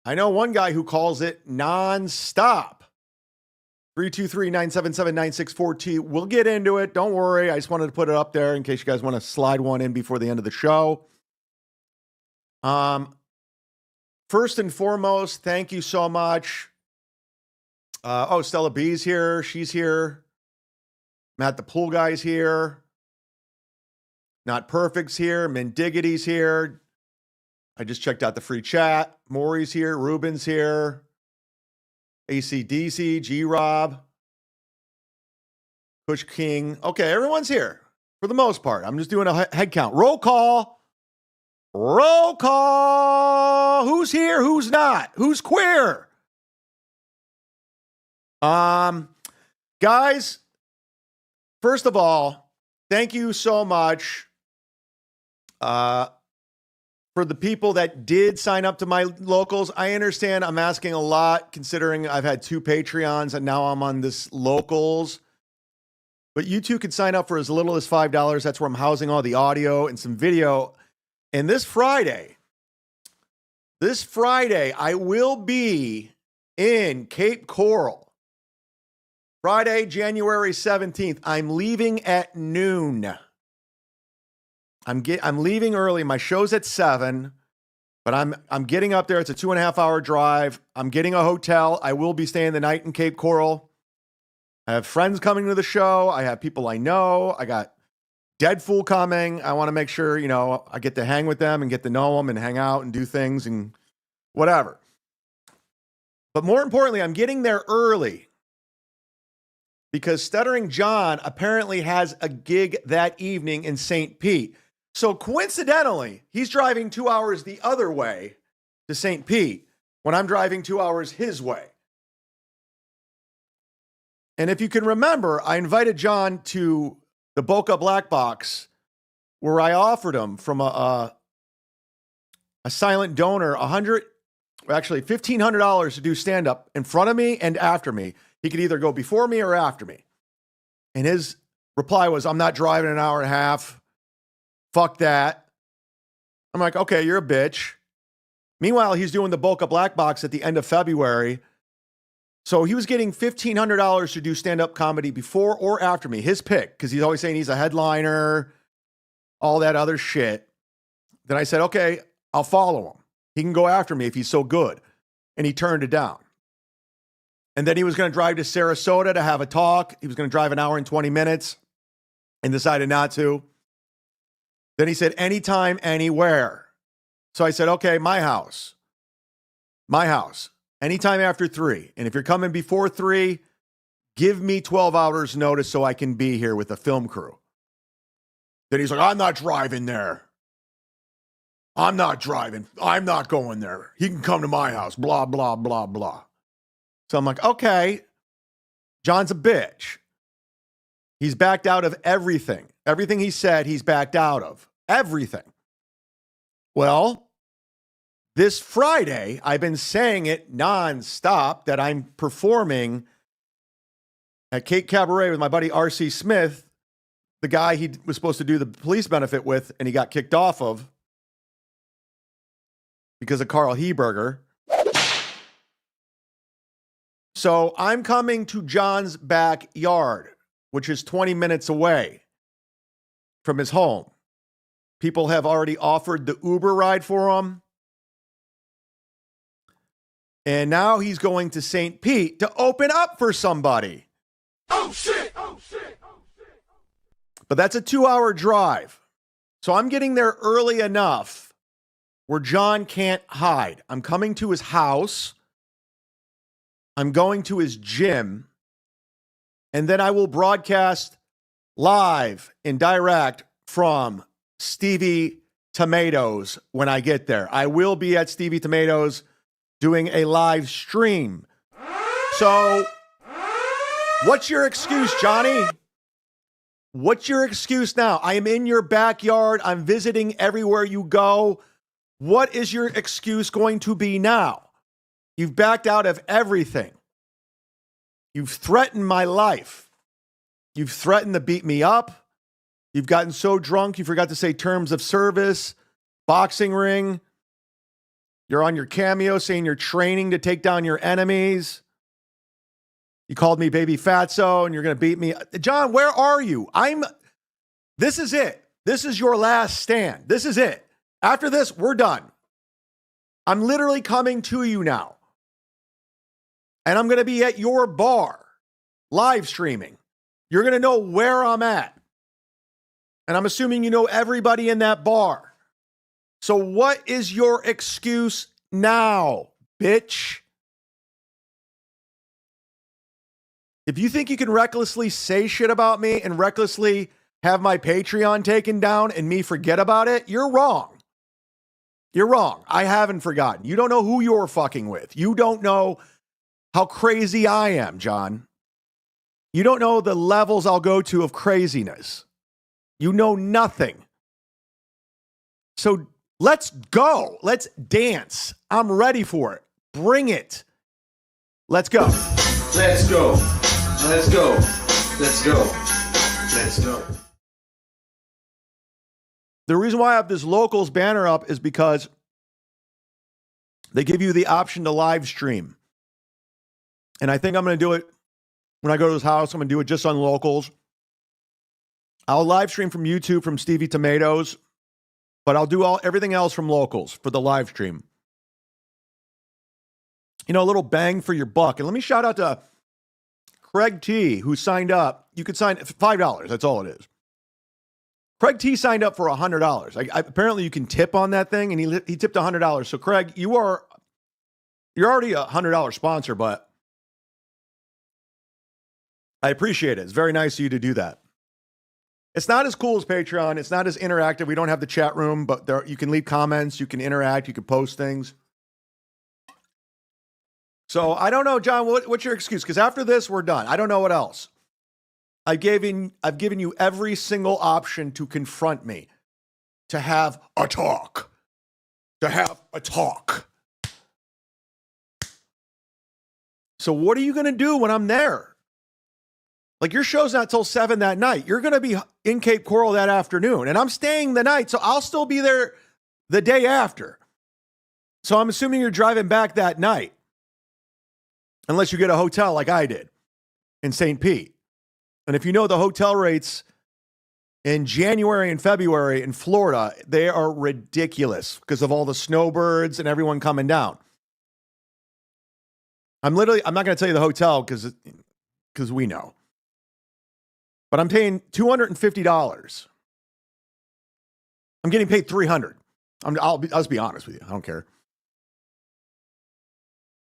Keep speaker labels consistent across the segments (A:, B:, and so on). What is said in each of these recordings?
A: I know one guy who calls it nonstop. 323-977-9642. We'll get into it. Don't worry. I just wanted to put it up there in case you guys want to slide one in before the end of the show. First and foremost, thank you so much. Stella B's here. She's here. Matt the Pool Guy's here. Not Perfect's here. Mendiggity's here. I just checked out the free chat. Maury's here. Ruben's here. ACDC, G-Rob, Push King. Okay, everyone's here for the most part. I'm just doing a head count. Roll call. Roll call. Who's here? Who's not? Who's queer? Guys, first of all, thank you so much for the people that did sign up to my locals. I understand I'm asking a lot considering I've had 2 Patreons and now I'm on this locals. But you too could sign up for as little as $5. That's where I'm housing all the audio and some video. And this Friday, I will be in Cape Coral. Friday, January 17th. I'm leaving at noon. I'm leaving early. My show's at 7, but I'm getting up there. It's a 2.5-hour drive. I'm getting a hotel. I will be staying the night in Cape Coral. I have friends coming to the show. I have people I know. I got Deadpool coming. I want to make sure, I get to hang with them and get to know them and hang out and do things and whatever. But more importantly, I'm getting there early because Stuttering John apparently has a gig that evening in St. Pete. So coincidentally, he's driving 2 hours the other way to St. Pete when I'm driving 2 hours his way. And if you can remember, I invited John to the Boca Black Box where I offered him from a silent donor $1,500 to do stand-up in front of me and after me. He could either go before me or after me. And his reply was, I'm not driving an hour and a half. Fuck that. I'm like, okay, you're a bitch. Meanwhile, he's doing the Boca Black Box at the end of February. So he was getting $1,500 to do stand-up comedy before or after me. His pick, because he's always saying he's a headliner, all that other shit. Then I said, okay, I'll follow him. He can go after me if he's so good. And he turned it down. And then he was going to drive to Sarasota to have a talk. He was going to drive an hour and 20 minutes and decided not to. Then he said, anytime, anywhere. So I said, okay, my house. Anytime after 3. And if you're coming before 3, give me 12 hours notice so I can be here with the film crew. Then he's like, I'm not driving there. I'm not driving. I'm not going there. He can come to my house. Blah, blah, blah, blah. So I'm like, okay, John's a bitch. He's backed out of everything. Everything he said, he's backed out of. Everything. Well, this Friday, I've been saying it nonstop that I'm performing at Cape Cabaret with my buddy R.C. Smith, the guy he was supposed to do the police benefit with, and he got kicked off of because of Carl Heberger. So I'm coming to John's backyard, which is 20 minutes away from his home. People have already offered the Uber ride for him. And now he's going to St. Pete to open up for somebody. Oh, shit. Oh, shit. Oh, shit. But that's a 2-hour drive. So I'm getting there early enough where John can't hide. I'm coming to his house. I'm going to his gym. And then I will broadcast live and direct from Stevie Tomatoes when I get there. I will be at Stevie Tomatoes doing a live stream. So, what's your excuse, Johnny? What's your excuse now? I am in your backyard. I'm visiting everywhere you go. What is your excuse going to be now? You've backed out of everything. You've threatened my life. You've threatened to beat me up. You've gotten so drunk you forgot to say terms of service, boxing ring. You're on your Cameo saying you're training to take down your enemies. You called me baby fatso and you're going to beat me. John, where are you? This is it. This is your last stand. This is it. After this, we're done. I'm literally coming to you now. And I'm going to be at your bar, live streaming. You're going to know where I'm at. And I'm assuming you know everybody in that bar. So what is your excuse now, bitch? If you think you can recklessly say shit about me and recklessly have my Patreon taken down and me forget about it, you're wrong. You're wrong. I haven't forgotten. You don't know who you're fucking with. You don't know how crazy I am, John. You don't know the levels I'll go to of craziness. You know nothing. So let's go. Let's dance. I'm ready for it. Bring it. Let's go.
B: Let's go. Let's go. Let's go. Let's go.
A: The reason why I have this locals banner up is because they give you the option to live stream. And I think I'm going to do it when I go to his house. I'm going to do it just on locals. I'll live stream from YouTube from Stevie Tomatoes, but I'll do everything else from locals for the live stream. You know, a little bang for your buck. And let me shout out to Craig T, who signed up. You could sign $5. That's all it is. Craig T signed up for $100. Apparently you can tip on that thing, and he tipped $100. So Craig, you're already a $100 sponsor, but I appreciate it. It's very nice of you to do that. It's not as cool as Patreon. It's not as interactive. We don't have the chat room, but you can leave comments. You can interact. You can post things. So I don't know, John, what's your excuse? Because after this, we're done. I don't know what else. I've given you every single option to confront me, to have a talk, So what are you going to do when I'm there? Like, your show's not till 7 that night. You're going to be in Cape Coral that afternoon, and I'm staying the night, so I'll still be there the day after. So I'm assuming you're driving back that night, unless you get a hotel like I did in St. Pete. And if you know the hotel rates in January and February in Florida, they are ridiculous because of all the snowbirds and everyone coming down. I'm not going to tell you the hotel because we know. But I'm paying $250. I'm getting paid $300. I'll just be honest with you. I don't care.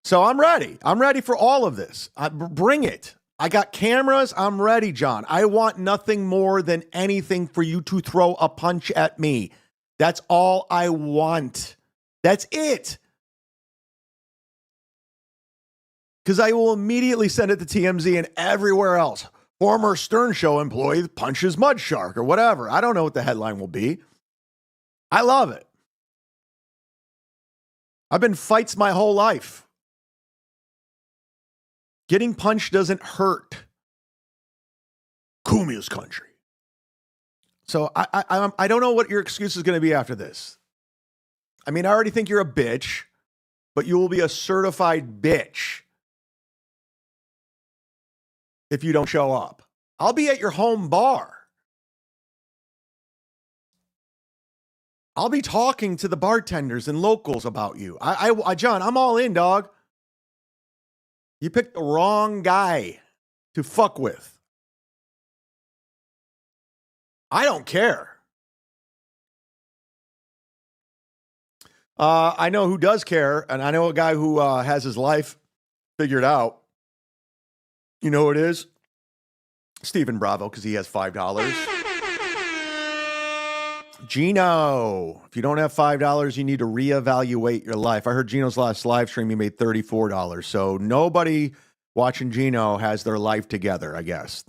A: So I'm ready. I'm ready for all of this. Bring it. I got cameras. I'm ready, John. I want nothing more than anything for you to throw a punch at me. That's all I want. That's it. Because I will immediately send it to TMZ and everywhere else. Former Stern Show employee punches mud shark or whatever. I don't know what the headline will be. I love it. I've been fights my whole life. Getting punched doesn't hurt. Cumia'S country. So I don't know what your excuse is going to be after this. I mean, I already think you're a bitch, but you will be a certified bitch if you don't show up. I'll be at your home bar. I'll be talking to the bartenders and locals about you. John, I'm all in, dog. You picked the wrong guy to fuck with. I don't care. I know who does care, and I know a guy who has his life figured out. You know who it is? Stephen Bravo, because he has $5. Gino, if you don't have $5, you need to reevaluate your life. I heard Gino's last live stream, he made $34. So nobody watching Gino has their life together, I guess.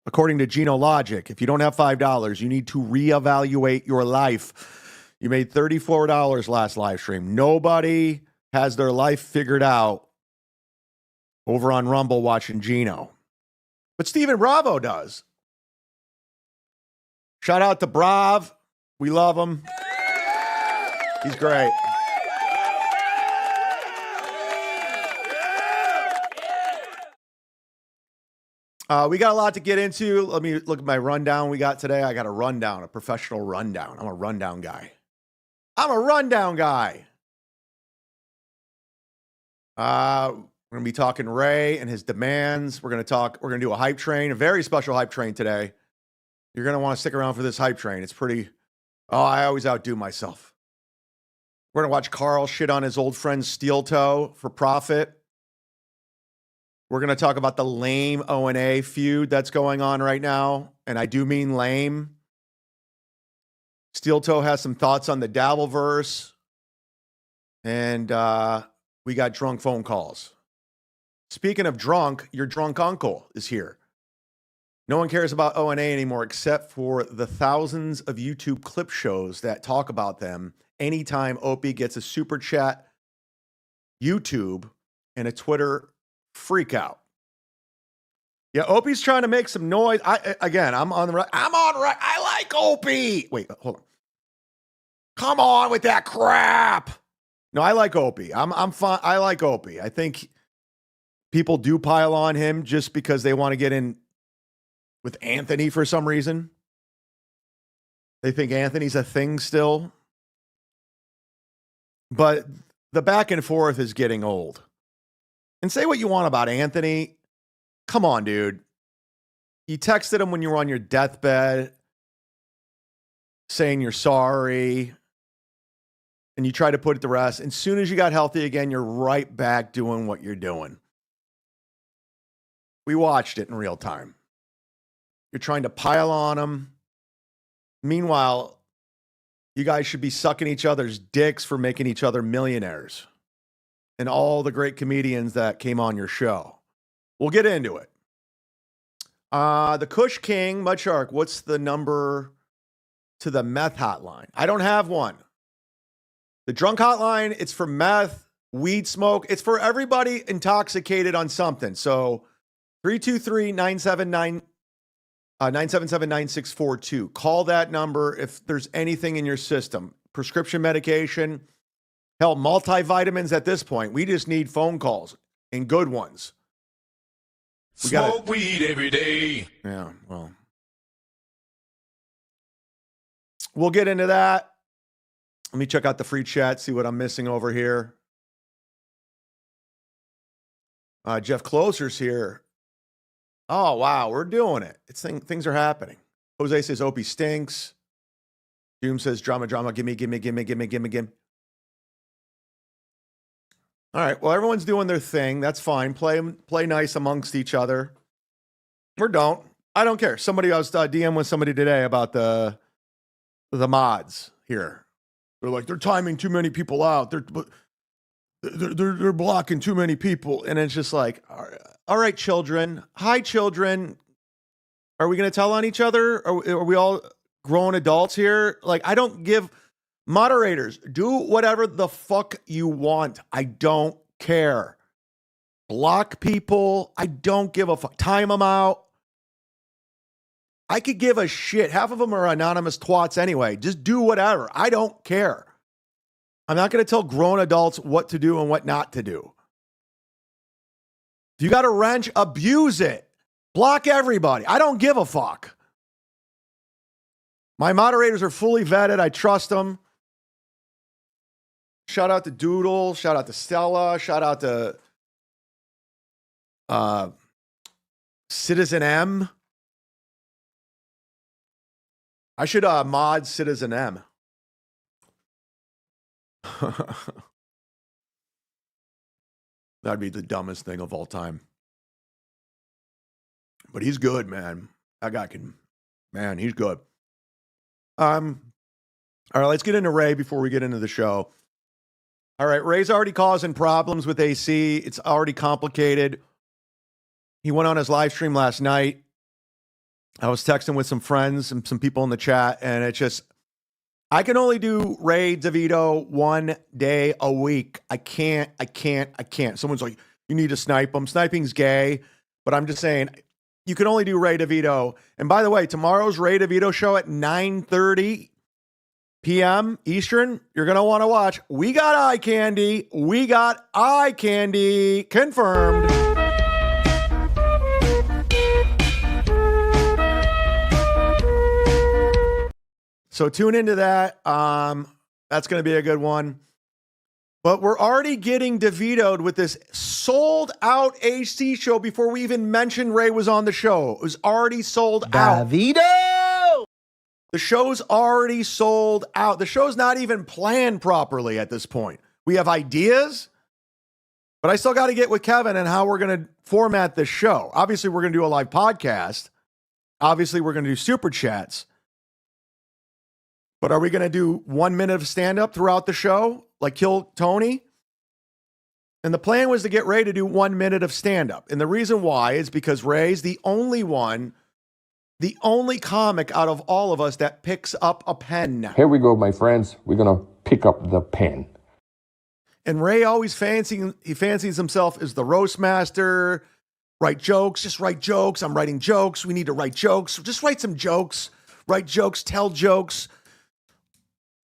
A: According to Gino logic, if you don't have $5, you need to reevaluate your life. You made $34 last live stream. Nobody has their life figured out over on Rumble watching Gino. But Stephen Bravo does. Shout out to Brav. We love him. He's great. We got a lot to get into. Let me look at my rundown we got today. I got a rundown, a professional rundown. I'm a rundown guy. We're going to be talking Ray and his demands. We're going to do a hype train, a very special hype train today. You're going to want to stick around for this hype train. It's pretty, I always outdo myself. We're going to watch Carl shit on his old friend Steel Toe for profit. We're going to talk about the lame O&A feud that's going on right now. And I do mean lame. Steel Toe has some thoughts on the Dabbleverse. And we got drunk phone calls. Speaking of drunk, your drunk uncle is here. No one cares about O&A anymore except for the thousands of YouTube clip shows that talk about them anytime Opie gets a super chat, YouTube, and a Twitter freak out. Yeah, Opie's trying to make some noise. I'm on the right. I like Opie. Wait, hold on. Come on with that crap. No, I like Opie. I'm fine. I like Opie. I think people do pile on him just because they want to get in with Anthony for some reason. They think Anthony's a thing still. But the back and forth is getting old. And say what you want about Anthony. Come on, dude. You texted him when you were on your deathbed saying you're sorry. And you try to put it to rest. And as soon as you got healthy again, you're right back doing what you're doing. We watched it in real time. You're trying to pile on him. Meanwhile, you guys should be sucking each other's dicks for making each other millionaires. And all the great comedians that came on your show. We'll get into it. The Kush King, Mud Shark, what's the number to the meth hotline? I don't have one. The drunk hotline, it's for meth, weed smoke. It's for everybody intoxicated on something. So 323-977-9642. Call that number if there's anything in your system. Prescription medication, hell, multivitamins at this point. We just need phone calls and good ones.
C: Smoke weed every day.
A: Yeah, well. We'll get into that. Let me check out the free chat, see what I'm missing over here. Jeff Closer's here. Oh, wow, we're doing it. Things are happening. Jose says Opie stinks. Doom says drama, gimme. All right, well, everyone's doing their thing. That's fine. Play nice amongst each other. Or don't. I don't care. Somebody, I was DM with somebody today about the mods here. They're like, they're timing too many people out. They're blocking too many people. And it's just like, all right, children. Hi, children. Are we going to tell on each other? Are we all grown adults here? Like, I don't give moderators. Do whatever the fuck you want. I don't care. Block people. I don't give a fuck. Time them out. I could give a shit. Half of them are anonymous twats anyway. Just do whatever. I don't care. I'm not going to tell grown adults what to do and what not to do. If you got a wrench, abuse it. Block everybody. I don't give a fuck. My moderators are fully vetted. I trust them. Shout out to Doodle. Shout out to Stella. Shout out to Citizen M. I should mod Citizen M. That'd be the dumbest thing of all time. But he's good, man. That guy he's good. All right, let's get into Ray before we get into the show. All right, Ray's already causing problems with AC. It's already complicated. He went on his live stream last night. I was texting with some friends and some people in the chat, and it's just, I can only do Ray DeVito one day a week. I can't. Someone's like, you need to snipe him. Sniping's gay, but I'm just saying, you can only do Ray DeVito. And by the way, tomorrow's Ray DeVito show at 9:30 p.m. Eastern, you're going to want to watch. We got eye candy. Confirmed. So tune into that. That's going to be a good one. But we're already getting DeVito'd with this sold out AC show before we even mentioned Ray was on the show. It was already sold out.
D: DeVito!
A: The show's already sold out. The show's not even planned properly at this point. We have ideas, but I still got to get with Kevin and how we're going to format this show. Obviously, we're going to do a live podcast. Obviously, we're going to do super chats. But are we going to do 1 minute of stand-up throughout the show, like Kill Tony? And the plan was to get Ray to do 1 minute of stand-up. And the reason why is because Ray's the only comic out of all of us that picks up a pen.
E: Here we go, my friends. We're going to pick up the pen.
A: And Ray always fancies himself as the roast master. Write jokes, just write jokes. I'm writing jokes. We need to write jokes. Just write some jokes. Write jokes, tell jokes.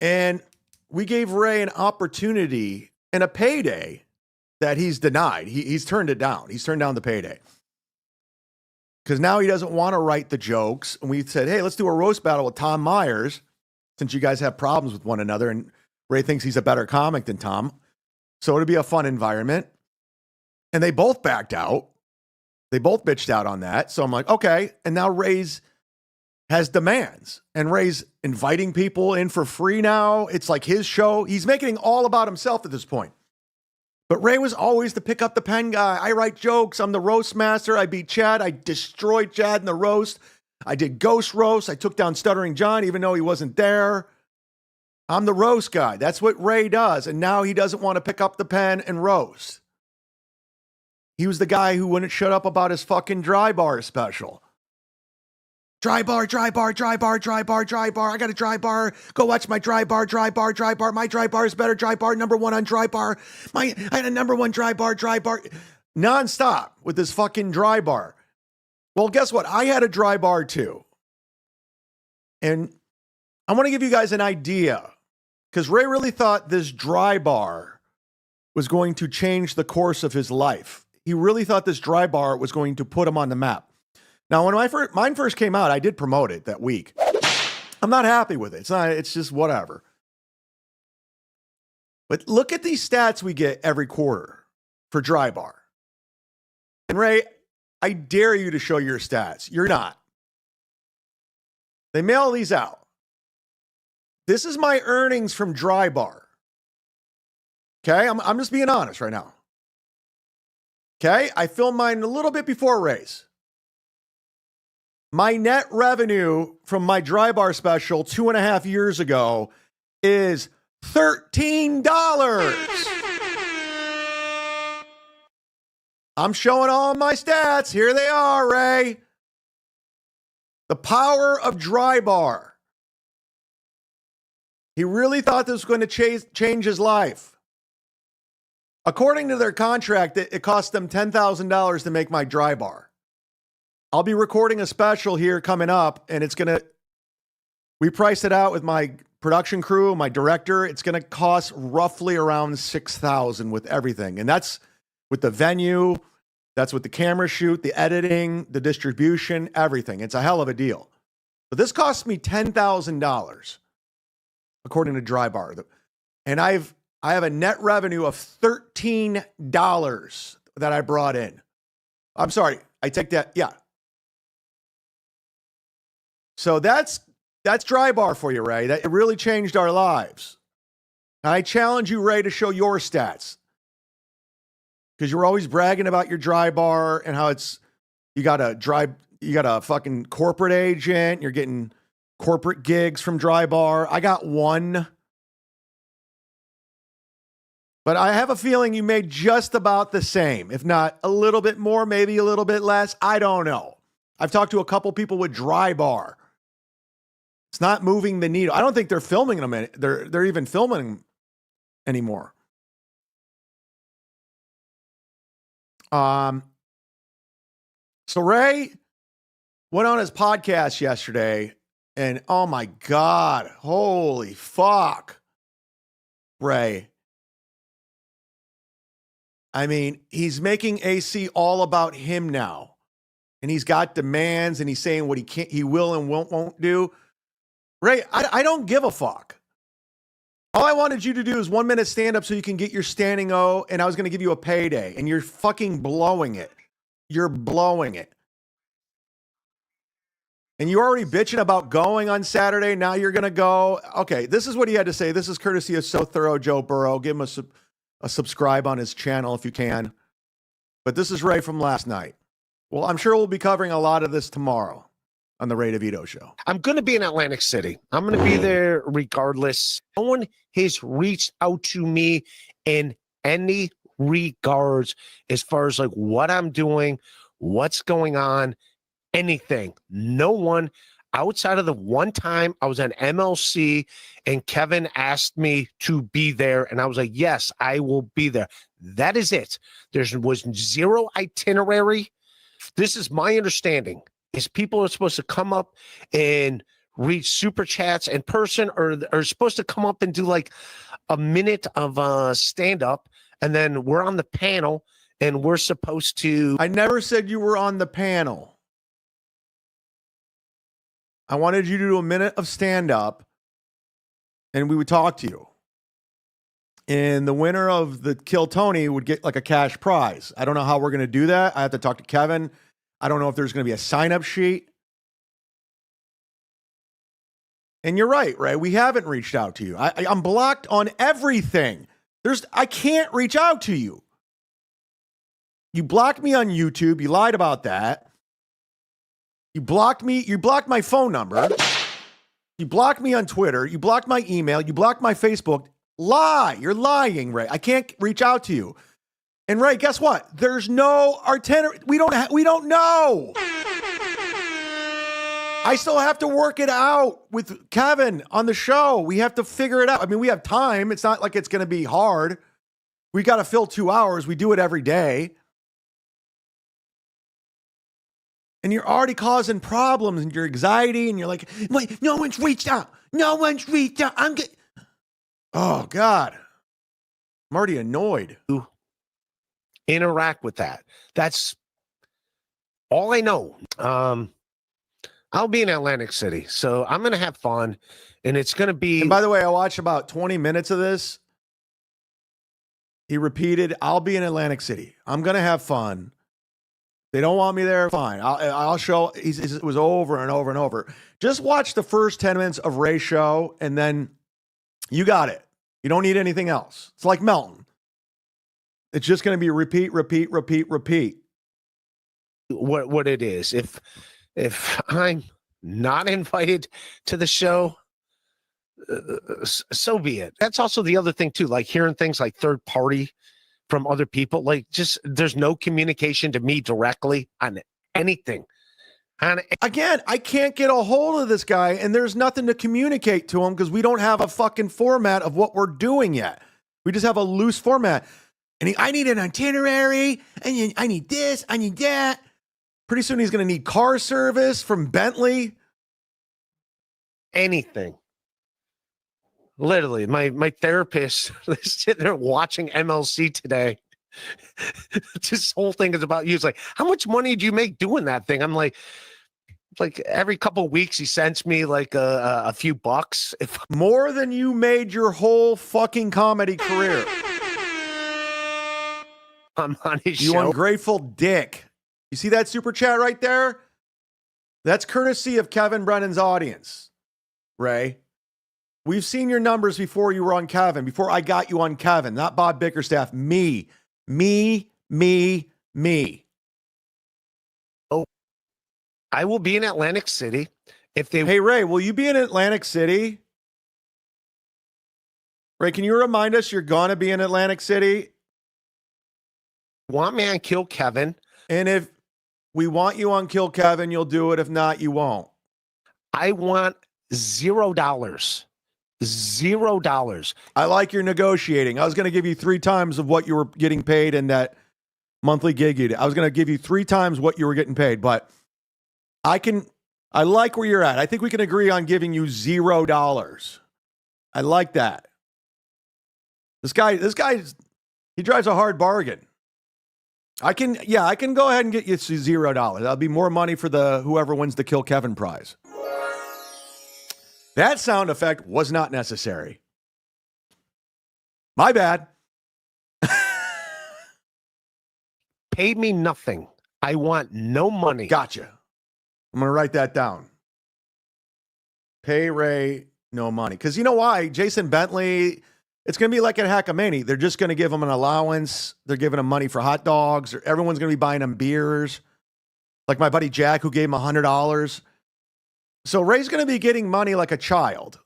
A: And we gave Ray an opportunity and a payday that he's denied. He's turned it down. He's turned down the payday. Because now he doesn't want to write the jokes. And we said, hey, let's do a roast battle with Tom Myers, since you guys have problems with one another. And Ray thinks he's a better comic than Tom. So it'll be a fun environment. And they both backed out. They both bitched out on that. So I'm like, okay. And now Ray's has demands. And Ray's inviting people in for free now. It's like his show. He's making it all about himself at this point. But Ray was always the pick up the pen guy. I write jokes. I'm the roast master. I beat Chad. I destroyed Chad in the roast. I did ghost roast. I took down Stuttering John, even though he wasn't there. I'm the roast guy. That's what Ray does. And now he doesn't want to pick up the pen and roast. He was the guy who wouldn't shut up about his fucking dry bar special. Dry bar, dry bar, dry bar, dry bar, dry bar. I got a dry bar. Go watch my dry bar, dry bar, dry bar. My dry bar is better. Dry bar, number one on dry bar. I had a number one dry bar, dry bar. Nonstop with this fucking dry bar. Well, guess what? I had a dry bar too. And I want to give you guys an idea. Because Ray really thought this dry bar was going to change the course of his life. He really thought this dry bar was going to put him on the map. Now, when mine first came out, I did promote it that week. I'm not happy with it. It's just whatever. But look at these stats we get every quarter for dry bar. And Ray, I dare you to show your stats. You're not. They mail these out. This is my earnings from dry bar. Okay, I'm just being honest right now. Okay, I filmed mine a little bit before Ray's. My net revenue from my dry bar special 2.5 years ago is $13. I'm showing all my stats. Here they are, Ray. The power of dry bar. He really thought this was going to change his life. According to their contract, it cost them $10,000 to make my dry bar. I'll be recording a special here coming up, and we priced it out with my production crew, my director. It's going to cost roughly around $6,000 with everything. And that's with the venue, that's with the camera shoot, the editing, the distribution, everything. It's a hell of a deal. But this cost me $10,000, according to Dry Bar. And I have a net revenue of $13 that I brought in. I'm sorry, I take that, yeah. So that's dry bar for you, Ray. It really changed our lives. And I challenge you, Ray, to show your stats. Because you're always bragging about your dry bar and how you got a fucking corporate agent, you're getting corporate gigs from dry bar. I got one. But I have a feeling you made just about the same, if not a little bit more, maybe a little bit less. I don't know. I've talked to a couple people with dry bar. It's not moving the needle. I don't think they're filming them. They're even filming anymore. So Ray went on his podcast yesterday, and oh my God, holy fuck, Ray. I mean, he's making AC all about him now. And he's got demands, and he's saying what he will and won't do. Ray, I don't give a fuck. All I wanted you to do is 1 minute stand up so you can get your standing O, and I was going to give you a payday, and you're fucking blowing it. You're blowing it. And you're already bitching about going on Saturday. Now you're going to go. Okay, this is what he had to say. This is courtesy of So Thorough Joe Burrow. Give him a subscribe on his channel if you can. But this is Ray from last night. Well, I'm sure we'll be covering a lot of this tomorrow on the Ray DeVito show.
D: I'm going to be in Atlantic City. I'm going to be there regardless. No one has reached out to me in any regards as far as like what I'm doing, what's going on, anything. No one outside of the one time I was at MLC and Kevin asked me to be there. And I was like, yes, I will be there. That is it. There was zero itinerary. This is my understanding. Is people are supposed to come up and read super chats in person, or are supposed to come up and do like a minute of stand up, and then we're on the panel and we're supposed to.
A: I never said you were on the panel. I wanted you to do a minute of stand up and we would talk to you. And the winner of the Kill Tony would get like a cash prize. I don't know how we're going to do that. I have to talk to Kevin. I don't know if there's going to be a sign-up sheet. And you're right, Ray. We haven't reached out to you. I'm blocked on everything. I can't reach out to you. You blocked me on YouTube. You lied about that. You blocked me. You blocked my phone number. You blocked me on Twitter. You blocked my email. You blocked my Facebook. Lie. You're lying, Ray. I can't reach out to you. And Ray, guess what? There's no itinerary. We don't know. I still have to work it out with Kevin on the show. We have to figure it out. I mean, we have time. It's not like it's going to be hard. We got to fill 2 hours. We do it every day. And you're already causing problems and your anxiety, and you're like, wait, no one's reached out. No one's reached out. Oh, God. I'm already annoyed.
D: Interact with that. That's all I know. I'll be in Atlantic City, so I'm going to have fun, and it's going to be...
A: And by the way, I watched about 20 minutes of this. He repeated, I'll be in Atlantic City. I'm going to have fun. They don't want me there, fine. I'll show. It was over and over and over. Just watch the first 10 minutes of Ray's show, and then you got it. You don't need anything else. It's like Melton. It's just going to be repeat, repeat, repeat, repeat.
D: What it is. If I'm not invited to the show, so be it. That's also the other thing too, like hearing things like third party from other people, like just there's no communication to me directly on anything.
A: Again, I can't get a hold of this guy, and there's nothing to communicate to him because we don't have a fucking format of what we're doing yet. We just have a loose format. And I need an itinerary, and I need this, I need that. Pretty soon he's going to need car service from Bentley.
D: Anything. Literally, my therapist is sitting there watching MLC today. This whole thing is about you. It's like, how much money do you make doing that thing? I'm like every couple of weeks he sends me like a few bucks.
A: More than you made your whole fucking comedy career.
D: I'm on his
A: you
D: show.
A: Ungrateful dick. You see that super chat right there? That's courtesy of Kevin Brennan's audience, Ray. We've seen your numbers before you were on Kevin, before I got you on Kevin, not Bob Bickerstaff. Me.
D: Oh, I will be in Atlantic City.
A: Hey, Ray, will you be in Atlantic City? Ray, can you remind us you're going to be in Atlantic City?
D: Want me on Kill Kevin.
A: And if we want you on Kill Kevin, you'll do it. If not, you won't.
D: I want $0. $0.
A: I like your negotiating. I was going to give you 3 times of what you were getting paid in that monthly gig you did. I was going to give you 3 times what you were getting paid, but I like where you're at. I think we can agree on giving you $0. I like that. This guy, he drives a hard bargain. I can go ahead and get you $0. That'll be more money for whoever wins the Kill Kevin prize. That sound effect was not necessary. My bad.
D: Paid me nothing. I want no money.
A: Gotcha. I'm going to write that down. Pay Ray no money. Because you know why? Jason Bentley, it's going to be like at Hackamania. They're just going to give him an allowance. They're giving him money for hot dogs. Or everyone's going to be buying him beers. Like my buddy Jack, who gave him $100. So Ray's going to be getting money like a child.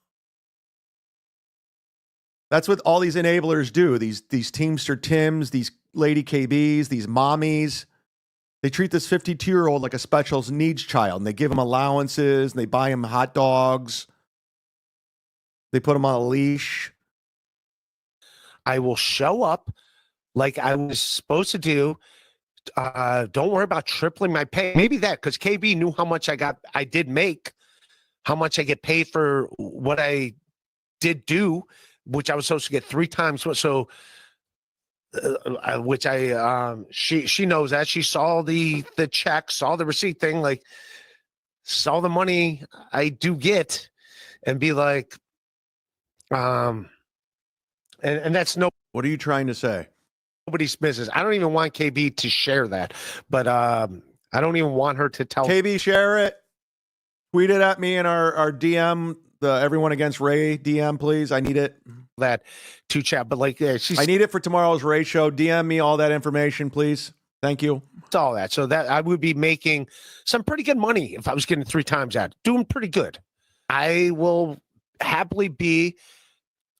A: That's what all these enablers do. These Teamster Tims, these Lady KBs, these mommies. They treat this 52-year-old like a special needs child, and they give him allowances, and they buy him hot dogs. They put him on a leash.
D: I will show up like I was supposed to do. Don't worry about tripling my pay. Maybe that, because KB knew how much I did make, how much I get paid for what I did do, which I was supposed to get 3 times. So, which she knows that. She saw the check, saw the receipt thing, like saw the money I do get, and be like, and that's no.
A: What are you trying to say?
D: Nobody's business. I don't even want KB to share that, but I don't even want her to tell.
A: KB, share it. Tweet it at me in our DM, the Everyone Against Ray DM, please. I need it.
D: That to chat, but like
A: I need it for tomorrow's Ray show. DM me all that information, please. Thank you.
D: All that, so that I would be making some pretty good money if I was getting 3 times that. Doing pretty good. I will happily be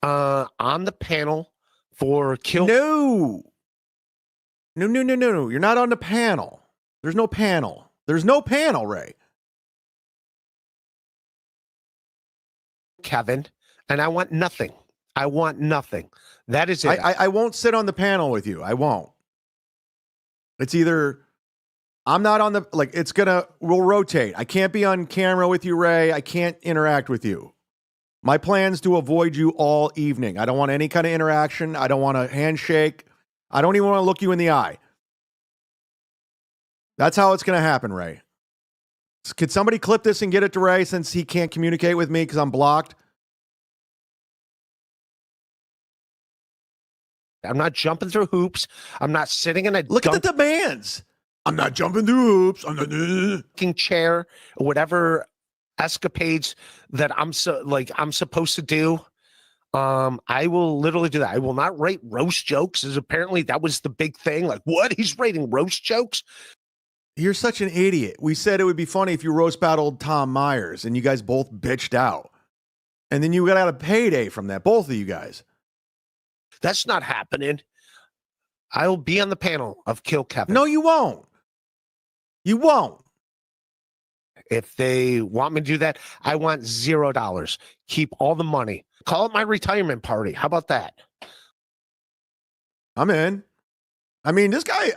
D: on the panel for kill.
A: No. You're not on the panel. There's no panel. There's no panel, Ray.
D: Kevin, and I want nothing. I want nothing. That is it.
A: I won't sit on the panel with you. I won't. It's either I'm not on the, like, we'll rotate. I can't be on camera with you, Ray. I can't interact with you. My plan's to avoid you all evening. I don't want any kind of interaction. I don't want a handshake. I don't even want to look you in the eye. That's how it's going to happen, Ray. Could somebody clip this and get it to Ray since he can't communicate with me because I'm blocked?
D: I'm not jumping through hoops. I'm not sitting in a
A: look at the demands. I'm not jumping through hoops. I'm not
D: chair or whatever escapades that I'm supposed to do. I will literally do that. I will not rate roast jokes, as apparently that was the big thing. Like, what? He's rating roast jokes?
A: You're such an idiot. We said it would be funny if you roast battled Tom Myers and you guys both bitched out. And then you got out a payday from that, both of you guys.
D: That's not happening. I'll be on the panel of Kill Kevin.
A: No, you won't. You won't.
D: If they want me to do that, I want $0. Keep all the money. Call it my retirement party. How about that?
A: I'm in. I mean, this guy,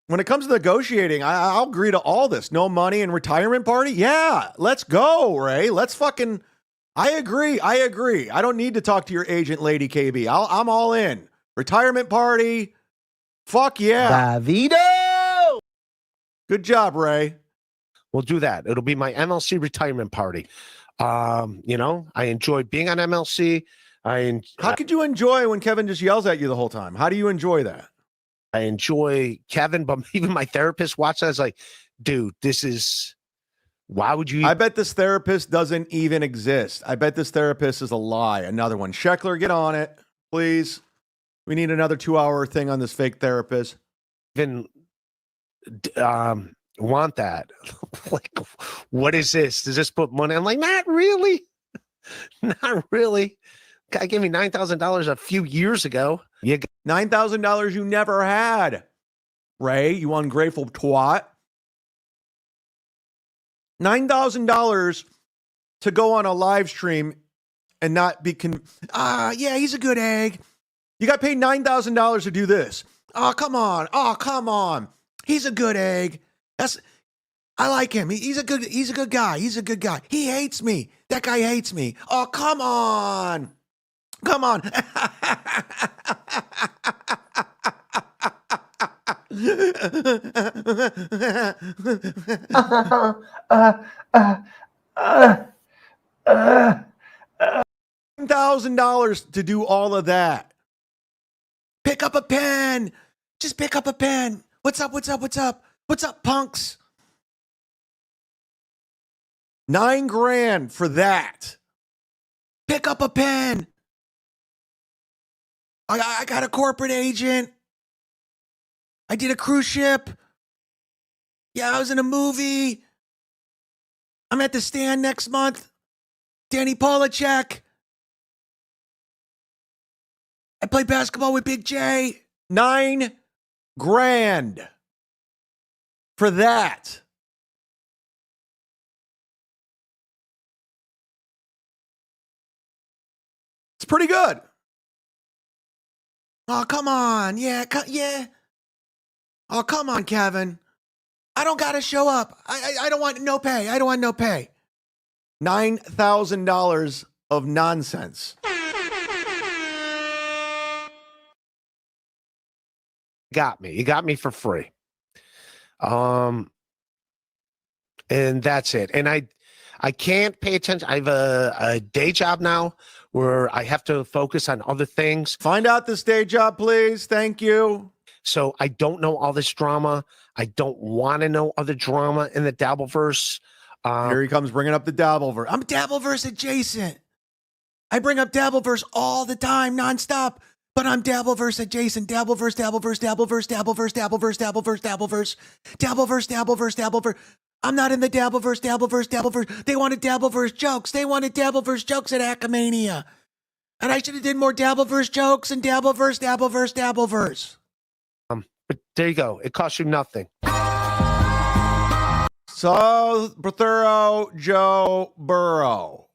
A: when it comes to negotiating, I'll agree to all this. No money and retirement party? Yeah, let's go, Ray. Let's fucking... I agree. I don't need to talk to your agent, Lady KB. I'm all in. Retirement party. Fuck yeah.
D: DeVito!
A: Good job, Ray.
D: We'll do that. It'll be my MLC retirement party. I enjoy being on MLC.
A: How could you enjoy when Kevin just yells at you the whole time? How do you enjoy that?
D: I enjoy Kevin, but even my therapist watched that. I was like, dude, this is... Why would you?
A: I bet this therapist doesn't even exist. I bet this therapist is a lie. Another one. Sheckler, get on it, please. We need another 2-hour thing on this fake therapist.
D: Even want that? Like, what is this? Does this put money? I'm like, not really. Not really. Guy gave me $9,000 a few years ago. You
A: $9,000 you never had. Ray, you ungrateful twat. $9,000 to go on a live stream and not be yeah, he's a good egg. You got paid $9,000 to do this. Oh, come on. He's a good egg. I like him. He's a good guy. He hates me. That guy hates me. Oh, come on. $1,000 to do all of that. Pick up a pen. Just pick up a pen. What's up? What's up? What's up? What's up, punks? $9,000 for that. Pick up a pen. I got a corporate agent. I did a cruise ship. Yeah, I was in a movie. I'm at the Stand next month. Danny Polachek. I play basketball with Big J. $9,000 for that. It's pretty good. Oh, come on. Yeah. Oh, come on, Kevin. I don't got to show up. I don't want no pay. I don't want no pay. $9,000 of nonsense.
D: Got me. You got me for free. And that's it. And I can't pay attention. I have a day job now where I have to focus on other things.
A: Find out this day job, please. Thank you.
D: So I don't know all this drama. I don't want to know other drama in the Dabbleverse.
A: Here he comes bringing up the Dabbleverse. I'm Dabbleverse adjacent. I bring up Dabbleverse all the time, nonstop. But I'm Dabbleverse adjacent. Dabbleverse. I'm not in the Dabbleverse. They wanted Dabbleverse jokes. They wanted Dabbleverse jokes at Hackmania. And I should have did more Dabbleverse jokes and Dabbleverse.
D: But there you go. It costs you nothing.
A: So, Thorough Joe Burrow.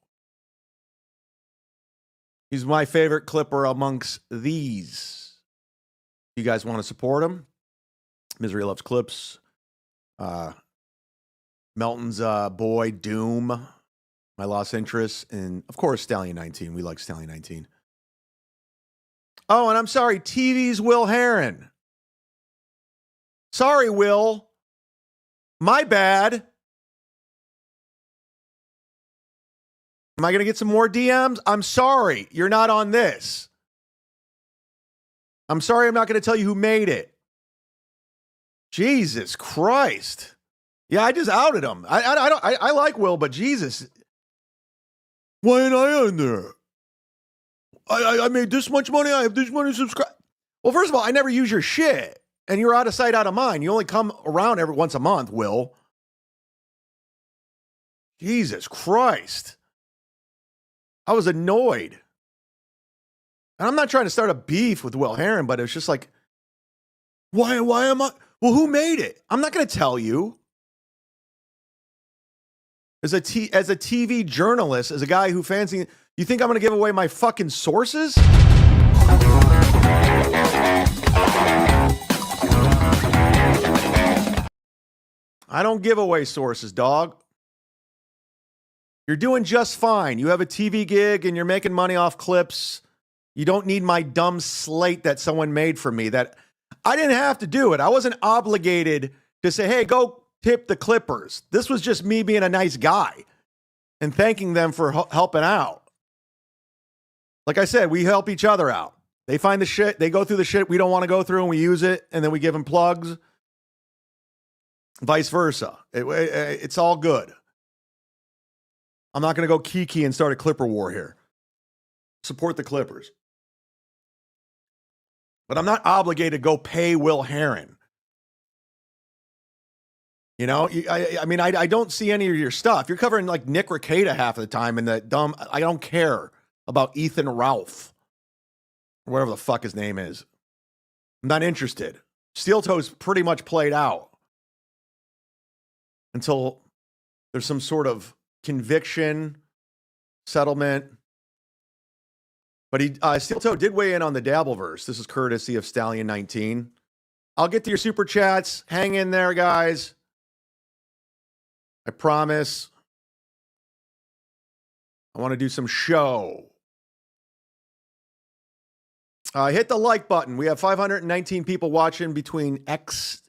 A: He's my favorite clipper amongst these. You guys want to support him? Misery Loves Clips. Melton's boy, Doom. My Lost Interest. And, of course, Stallion 19. We like Stallion 19. Oh, and I'm sorry. TV's Will Heron. Sorry, Will. My bad. Am I going to get some more DMs? I'm sorry. You're not on this. I'm sorry I'm not going to tell you who made it. Jesus Christ. Yeah, I just outed him. I like Will, but Jesus. Why ain't I on there? I made this much money. I have this many subscribers. Well, first of all, I never use your shit. And you're out of sight, out of mind. You only come around every once a month, Will. Jesus Christ. I was annoyed. And I'm not trying to start a beef with Will Heron, but it's just like, why am I? Well, who made it? I'm not going to tell you. As a TV journalist, as a guy who fancy, you think I'm going to give away my fucking sources? I don't give away sources, dog. You're doing just fine. You have a TV gig and you're making money off clips. You don't need my dumb slate that someone made for me. That I didn't have to do it. I wasn't obligated to say, hey, go tip the Clippers. This was just me being a nice guy and thanking them for helping out. Like I said, we help each other out. They find the shit. They go through the shit we don't want to go through and we use it. And then we give them plugs. Vice versa. It's all good. I'm not going to go kiki and start a Clipper war here. Support the Clippers. But I'm not obligated to go pay Will Heron. You know, I don't see any of your stuff. You're covering like Nick Rekieta half of the time and I don't care about Ethan Ralph. Or whatever the fuck his name is. I'm not interested. Steel Toe's pretty much played out. Until there's some sort of conviction, settlement. But Steel Toe did weigh in on the Dabbleverse. This is courtesy of Stallion 19. I'll get to your super chats. Hang in there, guys. I promise. I want to do some show. Hit the like button. We have 519 people watching between X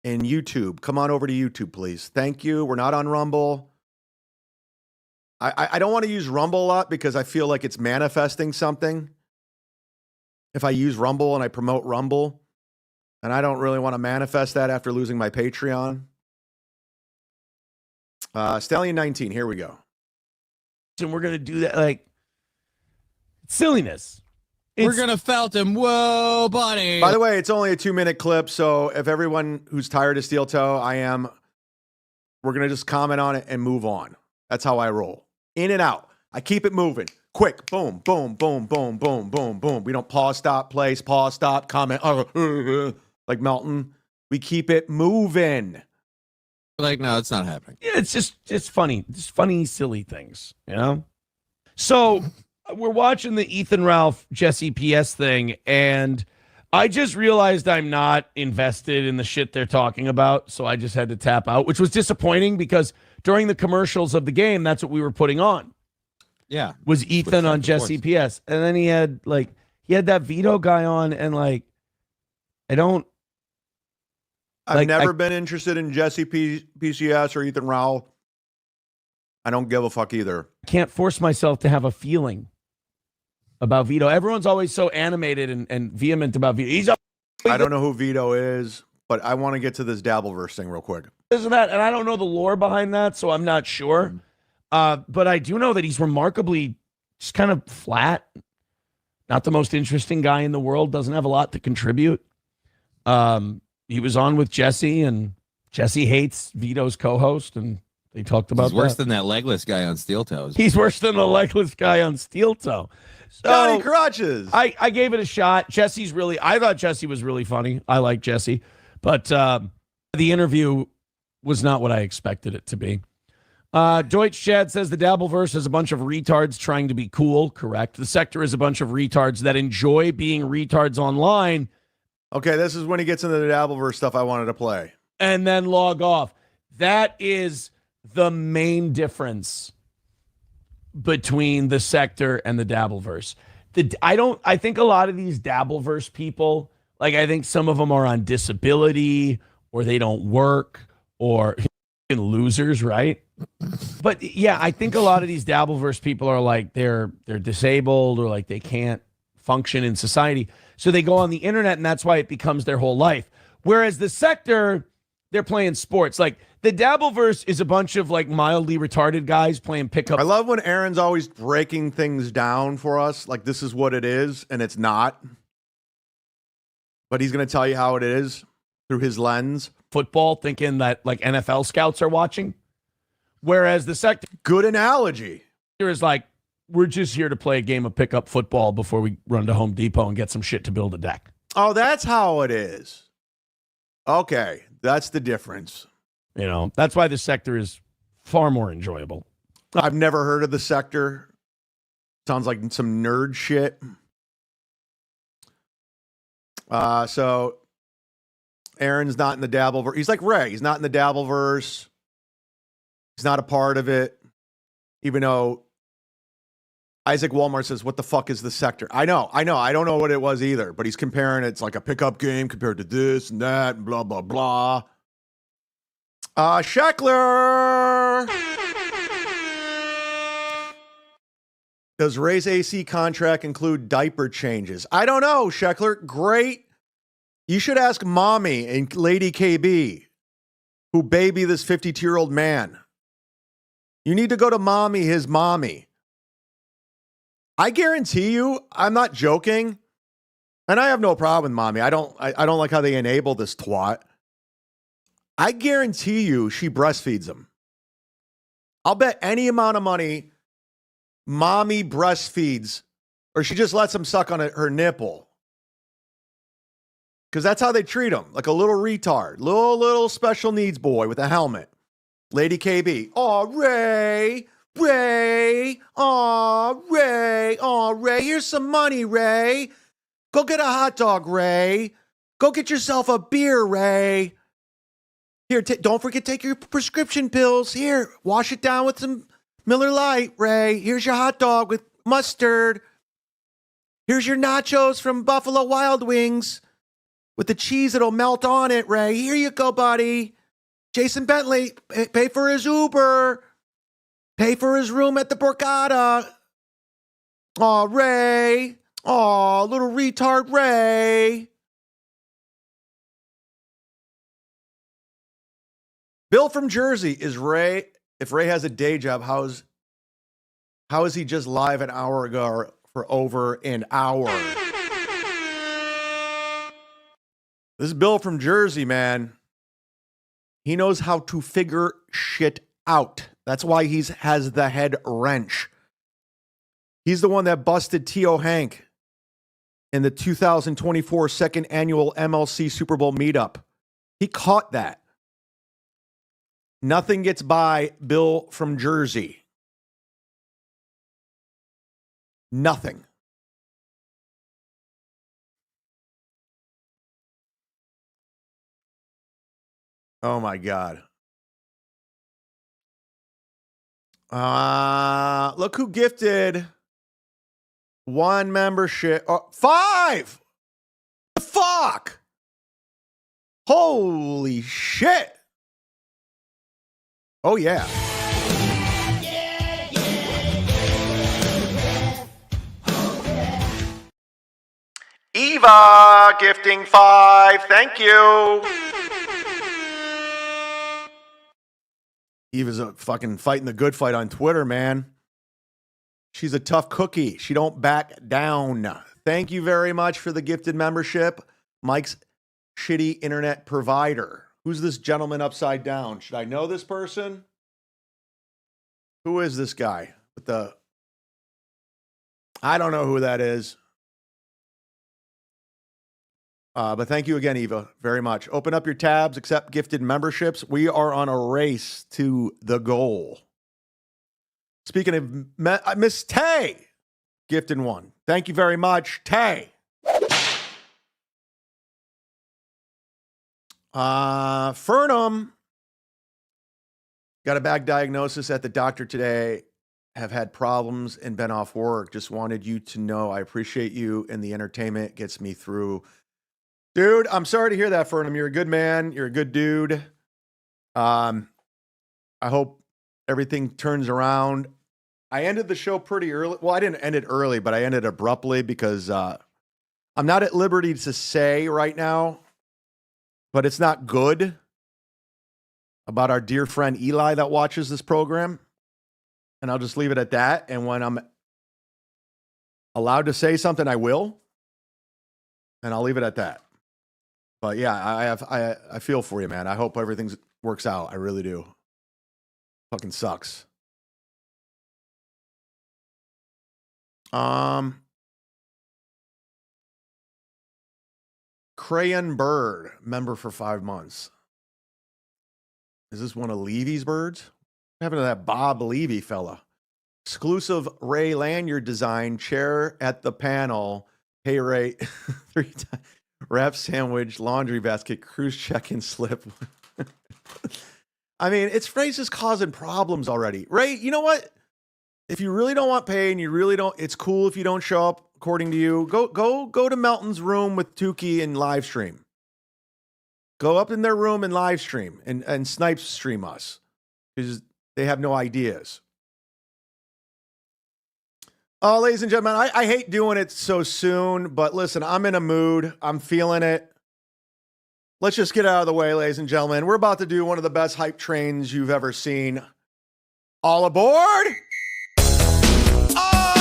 A: and YouTube. Come on over to YouTube, please. Thank you. We're not on Rumble. I don't want to use Rumble a lot because I feel like it's manifesting something. If I use Rumble and I promote Rumble, and I don't really want to manifest that after losing my Patreon. Stallion 19, here we go.
F: And we're going to do that, like, silliness.
G: We're going to felt him. Whoa, buddy.
A: By the way, it's only a 2-minute clip, so if everyone who's tired of Steel Toe, we're going to just comment on it and move on. That's how I roll. In and out. I keep it moving. Quick. Boom, boom, boom, boom, boom, boom, boom. We don't pause, stop, place, pause, stop, comment. Like Melton. We keep it moving.
G: Like, no, it's not happening.
F: Yeah, it's funny. Just funny, silly things, you know? So we're watching the Ethan Ralph, Jesse PS thing, and I just realized I'm not invested in the shit they're talking about, so I just had to tap out, which was disappointing because during the commercials of the game, that's what we were putting on.
G: Yeah.
F: Was Ethan on Jesse PS. And then he had that Vito guy on, and
A: I've never been interested in Jesse PCS or Ethan Rowell. I don't give a fuck either.
F: I can't force myself to have a feeling about Vito. Everyone's always so animated and vehement about Vito.
A: I don't know who Vito is, but I want to get to this Dabbleverse thing real quick.
F: Isn't that? And I don't know the lore behind that, so I'm not sure. But I do know that he's remarkably just kind of flat. Not the most interesting guy in the world. Doesn't have a lot to contribute. He was on with Jesse, and Jesse hates Vito's co-host, and they talked about
G: He's worse than that legless guy on Steel Toes.
F: He's worse than the legless guy on Steel Toe. So
A: Johnny Crutches.
F: I gave it a shot. I thought Jesse was really funny. I like Jesse. But the interview was not what I expected it to be. Deutsch Chad says the Dabbleverse is a bunch of retards trying to be cool. Correct. The sector is a bunch of retards that enjoy being retards online.
A: Okay, this is when he gets into the Dabbleverse stuff I wanted to play.
F: And then log off. That is the main difference between the sector and the Dabbleverse. I think a lot of these Dabbleverse people, like I think some of them are on disability or they don't work or losers, right? But yeah, I think a lot of these Dabbleverse people are like they're disabled or like they can't function in society. So they go on the internet and that's why it becomes their whole life. Whereas the sector, they're playing sports. Like the Dabbleverse is a bunch of like mildly retarded guys playing pickup.
A: I love when Aaron's always breaking things down for us. Like this is what it is and it's not. But he's going to tell you how it is through his lens.
F: Football, thinking that like NFL scouts are watching. Whereas the sector.
A: Good analogy.
F: Is like, we're just here to play a game of pickup football before we run to Home Depot and get some shit to build a deck.
A: Oh, that's how it is. Okay, that's the difference.
F: You know, that's why the sector is far more enjoyable.
A: I've never heard of the sector. Sounds like some nerd shit. So Aaron's not in the Dabbleverse. He's like Ray. He's not in the Dabbleverse. He's not a part of it. Even though Isaac Walmart says, what the fuck is the sector? I know. I don't know what it was either, but he's comparing it's like a pickup game compared to this and that and blah, blah, blah. Sheckler. Does Ray's AC contract include diaper changes? I don't know, Sheckler. Great. You should ask Mommy and Lady KB, who baby this 52-year-old man. You need to go to Mommy, his mommy. I guarantee you, I'm not joking, and I have no problem with Mommy. I don't like how they enable this twat. I guarantee you she breastfeeds him. I'll bet any amount of money Mommy breastfeeds, or she just lets him suck on her nipple. Because that's how they treat him, like a little retard, little special needs boy with a helmet. Lady KB, oh, Ray, oh, Ray, here's some money, Ray. Go get a hot dog, Ray. Go get yourself a beer, Ray. Here, don't forget to take your prescription pills. Here, wash it down with some Miller Lite, Ray. Here's your hot dog with mustard. Here's your nachos from Buffalo Wild Wings with the cheese that'll melt on it, Ray. Here you go, buddy. Jason Bentley, pay for his Uber. Pay for his room at the Borgata. Aw, Ray. Aw, little retard Ray. Bill from Jersey, is Ray, if Ray has a day job, how is he just live an hour ago for over an hour? This is Bill from Jersey, man. He knows how to figure shit out. That's why he has the head wrench. He's the one that busted T.O. Hank in the 2024 second annual MLC Super Bowl meetup. He caught that. Nothing gets by Bill from Jersey. Nothing. Oh my God. Look who gifted one membership. 5! The fuck? Holy shit. Oh, yeah. Eva gifting 5. Thank you. Eva's a fucking fighting the good fight on Twitter, man. She's a tough cookie. She don't back down. Thank you very much for the gifted membership. Mike's shitty internet provider. Who's this gentleman upside down? Should I know this person? Who is this guy with the... I don't know who that is. But thank you again, Eva, very much. Open up your tabs, accept gifted memberships. We are on a race to the goal. Speaking of Miss Tay, gifted one. Thank you very much, Tay. Fernum got a bad diagnosis at the doctor today. Have had problems and been off work. Just wanted you to know I appreciate you, and the entertainment gets me through. Dude, I'm sorry to hear that, Fernum. You're a good man. You're a good dude. I hope everything turns around. I ended the show pretty early. Well, I didn't end it early, but I ended abruptly because I'm not at liberty to say right now, but it's not good about our dear friend Eli that watches this program. And I'll just leave it at that. And when I'm allowed to say something, I will. And I'll leave it at that. But yeah, I feel for you, man. I hope everything works out. I really do. Fucking sucks. Crayon Bird, member for 5 months. Is this one of Levy's birds? What happened to that Bob Levy fella? Exclusive Ray Lanyard design, chair at the panel, pay rate 3 times. Wrap sandwich, laundry basket, cruise check-in slip. I mean, it's Ray's just causing problems already. Ray, you know what? If you really don't want pay and you really don't, it's cool if you don't show up according to you. Go to Melton's room with Tukey and live stream. Go up in their room and live stream and snipe stream us because they have no ideas. Oh, ladies and gentlemen, I hate doing it so soon, but listen, I'm in a mood. I'm feeling it. Let's just get out of the way, ladies and gentlemen. We're about to do one of the best hype trains you've ever seen. All aboard! Oh!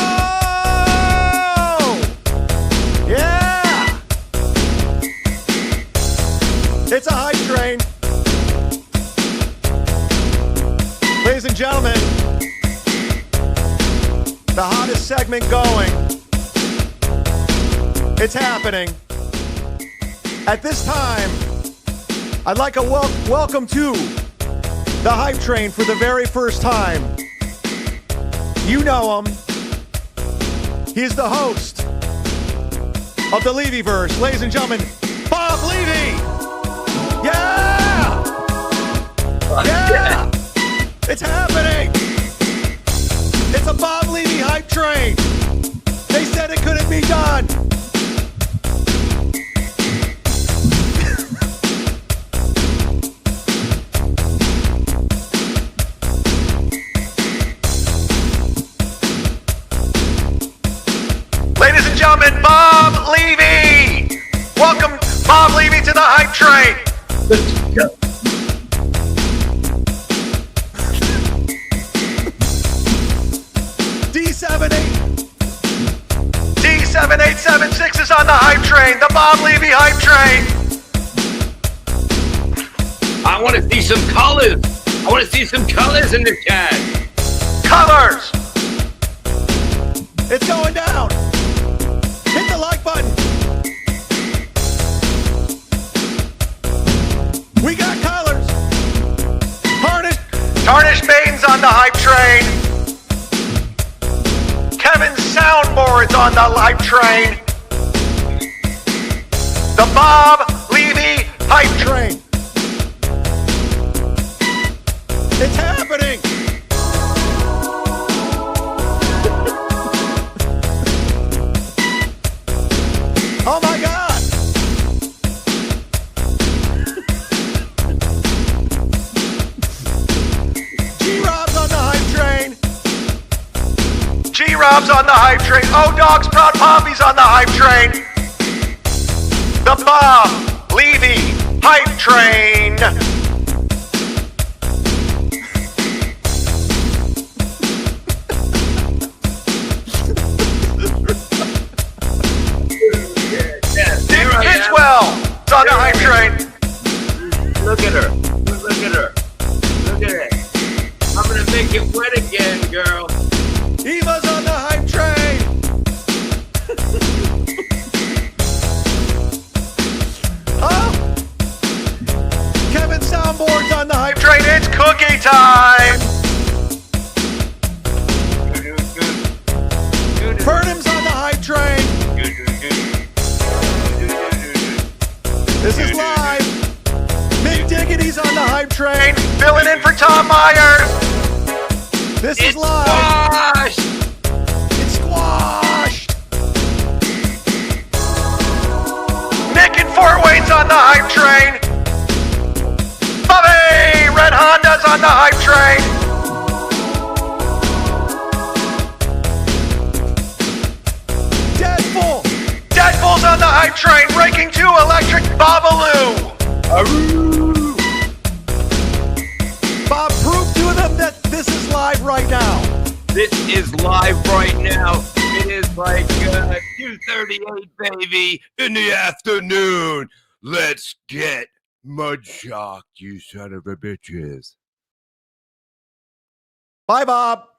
A: Yeah! It's a hype train. Ladies and gentlemen, the hottest segment going. It's happening. At this time, I'd like a welcome to the hype train for the very first time. You know him. He's the host of the Levyverse. Ladies and gentlemen, Bob Levy. Yeah! Yeah! It's happening. It's a Bob Levy hype train. They said it couldn't be done. Bob Levy to the hype train. D7876 is on the hype train. The Bob Levy hype train.
H: I want to see some colors. I want to see some colors in the chat.
A: Colors. It's going down. Hit the like button. We got colors. Tarnished Bane's on the hype train. Kevin's soundboard's on the hype train. The Bob Levy hype train. It's happening. Oh my God. G-Rob's on the hype train. G-Rob's on the hype train. O-Dog's Proud Poppy's on the hype train. The Bob Levy hype train. It's on the hype train.
H: Look at her. Look at her. Look at it. I'm going to make it wet again, girl.
A: Eva's on the hype train. Oh. Kevin's soundboard's on the hype train. It's cookie time. Burnham's on the hype train. This is live. Mick Diggity's on the hype train. Filling in for Tom Myers. This is live.
H: Squashed.
A: It's squashed. Nick in Fort Wayne's on the hype train. Bobby Red Honda's on the hype train. Deadpool's on the hype train. Breaking 2 Electric Babaloo. Bob, prove to them that this is live right now.
H: This is live right now. It is like 2:38, baby, in the afternoon. Let's get mud shocked, you son of a bitches.
A: Bye, Bob.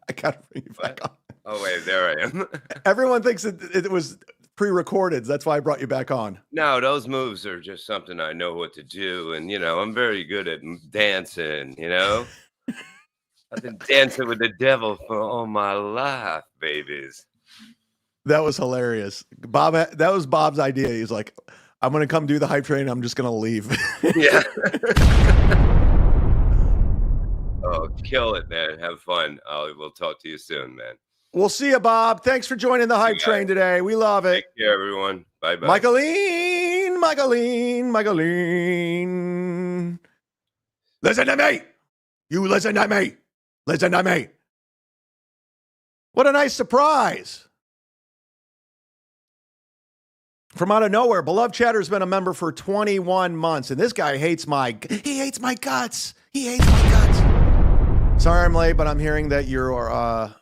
A: I gotta bring you back on.
H: Oh, wait, there I am.
A: Everyone thinks it was pre-recorded. That's why I brought you back on.
H: No, those moves are just something I know what to do. And, I'm very good at dancing, I've been dancing with the devil for all my life, babies.
A: That was hilarious. Bob, that was Bob's idea. He's like, I'm going to come do the hype train. I'm just going to leave.
H: Yeah. Oh, kill it, man. Have fun. We'll talk to you soon, man.
A: We'll see you, Bob. Thanks for joining the hype train today. We love it.
H: Take care, everyone. Bye-bye.
A: Michaeline. Listen to me. You listen to me. Listen to me. What a nice surprise. From out of nowhere, Beloved Chatter's been a member for 21 months, and this guy hates my guts. He hates my guts. Sorry I'm late, but I'm hearing that you are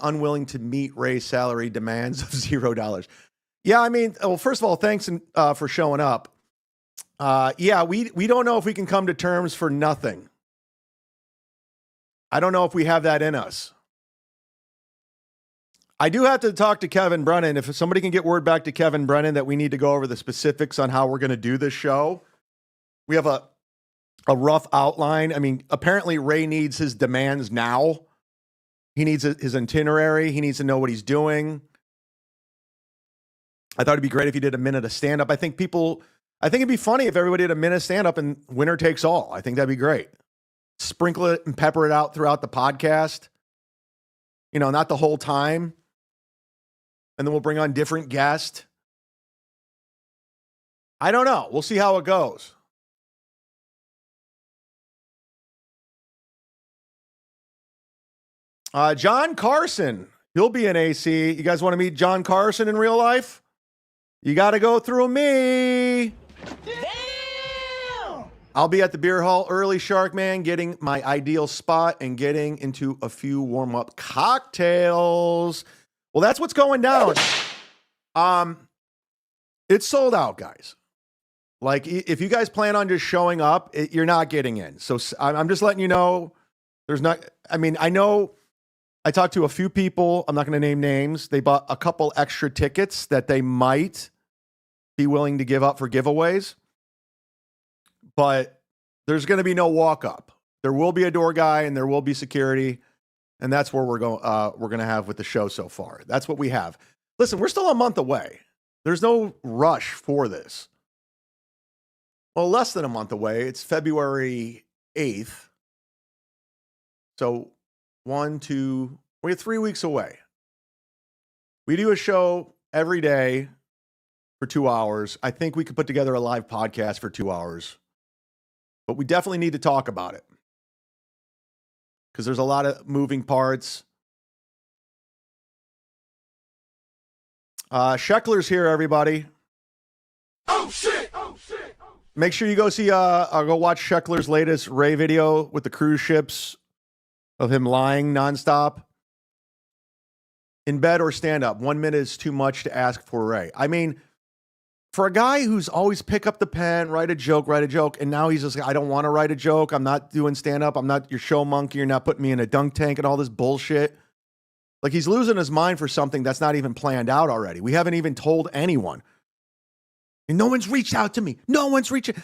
A: unwilling to meet Ray's salary demands of $0. Yeah, I mean, well, first of all, thanks for showing up. Yeah, we don't know if we can come to terms for nothing. I don't know if we have that in us. I do have to talk to Kevin Brennan. If somebody can get word back to Kevin Brennan that we need to go over the specifics on how we're going to do this show. We have a rough outline. I mean, apparently Ray needs his demands now. He needs his itinerary. He needs to know what he's doing. I thought it'd be great if he did a minute of stand-up. I think it'd be funny if everybody did a minute of stand-up and winner takes all. I think that'd be great. Sprinkle it and pepper it out throughout the podcast. Not the whole time. And then we'll bring on different guests. I don't know. We'll see how it goes. John Carson He'll be in AC. You guys want to meet John Carson in real life? You got to go through me. Damn! I'll be at the beer hall early, Sharkman, getting my ideal spot and getting into a few warm-up cocktails. Well, that's what's going down. It's sold out, guys. Like, if you guys plan on just showing up, you're not getting in. So I'm just letting you know there's not, I mean, I know I talked to a few people. I'm not going to name names. They bought a couple extra tickets that they might be willing to give up for giveaways. But there's going to be no walk up. There will be a door guy and there will be security. And that's where we're going to have with the show so far. That's what we have. Listen, we're still a month away. There's no rush for this. Well, less than a month away. It's February 8th. So we're 3 weeks away. We do a show every day for 2 hours. I think we could put together a live podcast for 2 hours. But we definitely need to talk about it. Because there's a lot of moving parts. Sheckler's here, everybody.
C: Oh shit! Oh shit!
A: Make sure you go see, go watch Sheckler's latest Ray video with the cruise ships of him lying nonstop. In bed or stand up. 1 minute is too much to ask for Ray. I mean, for a guy who's always pick up the pen, write a joke, and now he's just like, I don't want to write a joke. I'm not doing stand up. I'm not your show monkey. You're not putting me in a dunk tank and all this bullshit. Like, he's losing his mind for something that's not even planned out already. We haven't even told anyone. And no one's reached out to me. No one's reaching.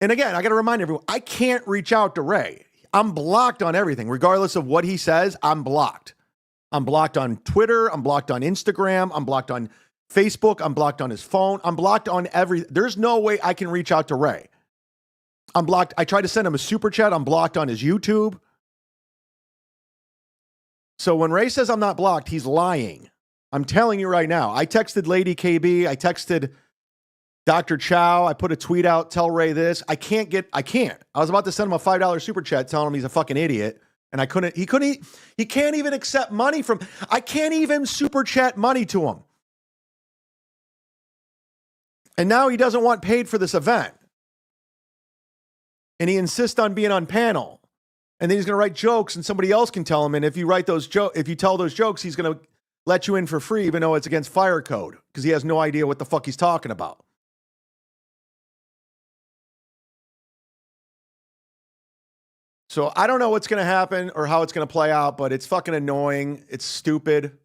A: And again, I got to remind everyone, I can't reach out to Ray. I'm blocked on everything. Regardless of what he says, I'm blocked. I'm blocked on Twitter. I'm blocked on Instagram. I'm blocked on Facebook. I'm blocked on his phone. I'm blocked on there's no way I can reach out to Ray. I'm blocked. I tried to send him a super chat. I'm blocked on his YouTube. So when Ray says I'm not blocked, he's lying. I'm telling you right now. I texted Lady KB. I texted Dr. Chow. I put a tweet out, tell Ray this. I can't. I was about to send him a $5 super chat telling him he's a fucking idiot. And I couldn't, he can't even accept money I can't even super chat money to him. And now he doesn't want paid for this event. And he insists on being on panel. And then he's going to write jokes and somebody else can tell him. And if you write if you tell those jokes, he's going to let you in for free, even though it's against fire code, because he has no idea what the fuck he's talking about. So I don't know what's going to happen or how it's going to play out, but it's fucking annoying. It's stupid.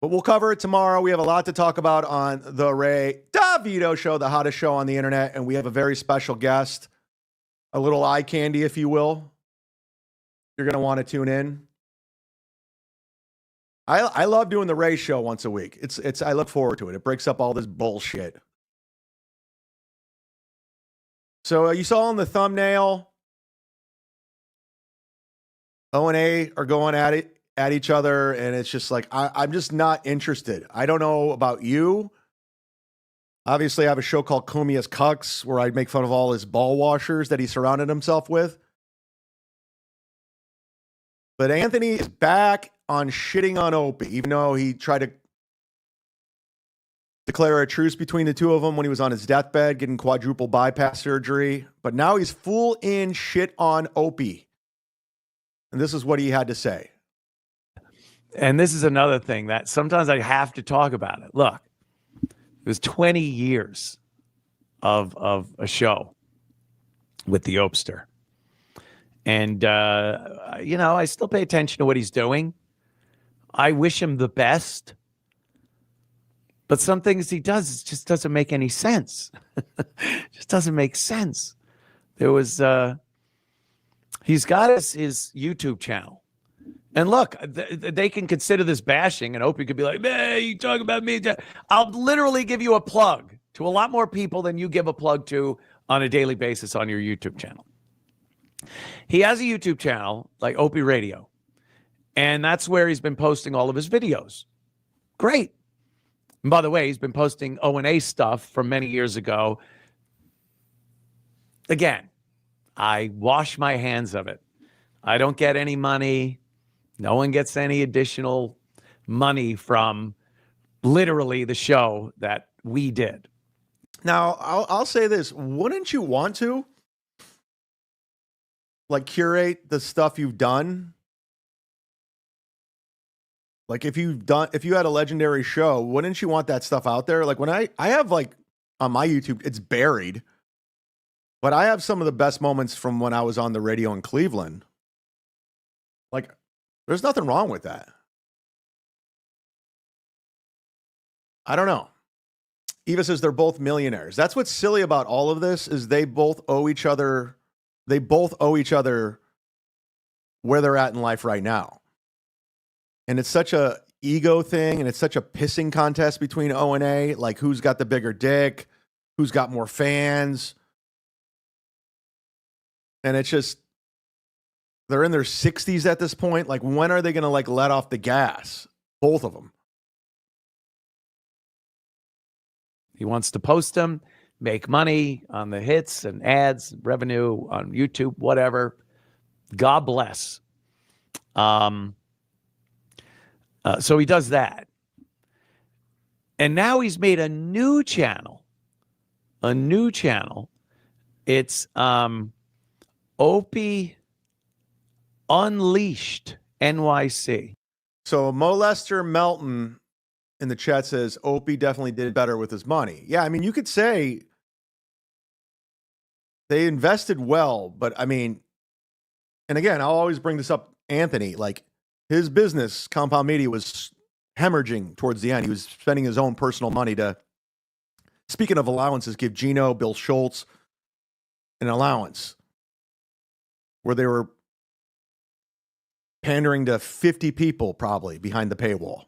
A: But we'll cover it tomorrow. We have a lot to talk about on the Ray DeVito show, the hottest show on the internet. And we have a very special guest, a little eye candy, if you will. You're going to want to tune in. I love doing the Ray show once a week. I look forward to it. It breaks up all this bullshit. So you saw on the thumbnail, O and A are going at each other, and it's just like, I'm just not interested. I don't know about you. Obviously, I have a show called Cumia'S Cucks where I make fun of all his ball washers that he surrounded himself with. But Anthony is back on shitting on Opie, even though he tried to declare a truce between the two of them when he was on his deathbed, getting quadruple bypass surgery. But now he's full in shit on Opie. And this is what he had to say.
I: And this is another thing that sometimes I have to talk about it. Look, it was 20 years of a show with the Opester. And, I still pay attention to what he's doing. I wish him the best. But some things he does, it just doesn't make any sense. Just doesn't make sense. There was, he's got his YouTube channel. And look, they can consider this bashing, and Opie could be like, "Hey, you talk about me." I'll literally give you a plug to a lot more people than you give a plug to on a daily basis on your YouTube channel. He has a YouTube channel like Opie Radio, and that's where he's been posting all of his videos. Great. And by the way, he's been posting O&A stuff from many years ago. Again, I wash my hands of it. I don't get any money. No one gets any additional money from literally the show that we did.
A: Now, I'll say this. Wouldn't you want to like curate the stuff you've done? Like if you had a legendary show, wouldn't you want that stuff out there? Like when I have like on my YouTube, it's buried, but I have some of the best moments from when I was on the radio in Cleveland. Like there's nothing wrong with that. I don't know. Eva says they're both millionaires. That's what's silly about all of this is they both owe each other where they're at in life right now. And it's such a ego thing, and it's such a pissing contest between O and A, like who's got the bigger dick, who's got more fans. And it's just, they're in their 60s at this point. Like, when are they going to like let off the gas? Both of them.
I: He wants to post them, make money on the hits and ads, revenue on YouTube, whatever. God bless. So he does that. And now he's made a new channel. It's Opie Unleashed NYC.
A: So Mo Lester Melton in the chat says Opie definitely did better with his money. Yeah, I mean, you could say they invested well, but I mean, and again, I'll always bring this up, Anthony, like his business, Compound Media, was hemorrhaging towards the end. He was spending his own personal money to, speaking of allowances, give Gino, Bill Schultz an allowance where they were pandering to 50 people probably behind the paywall.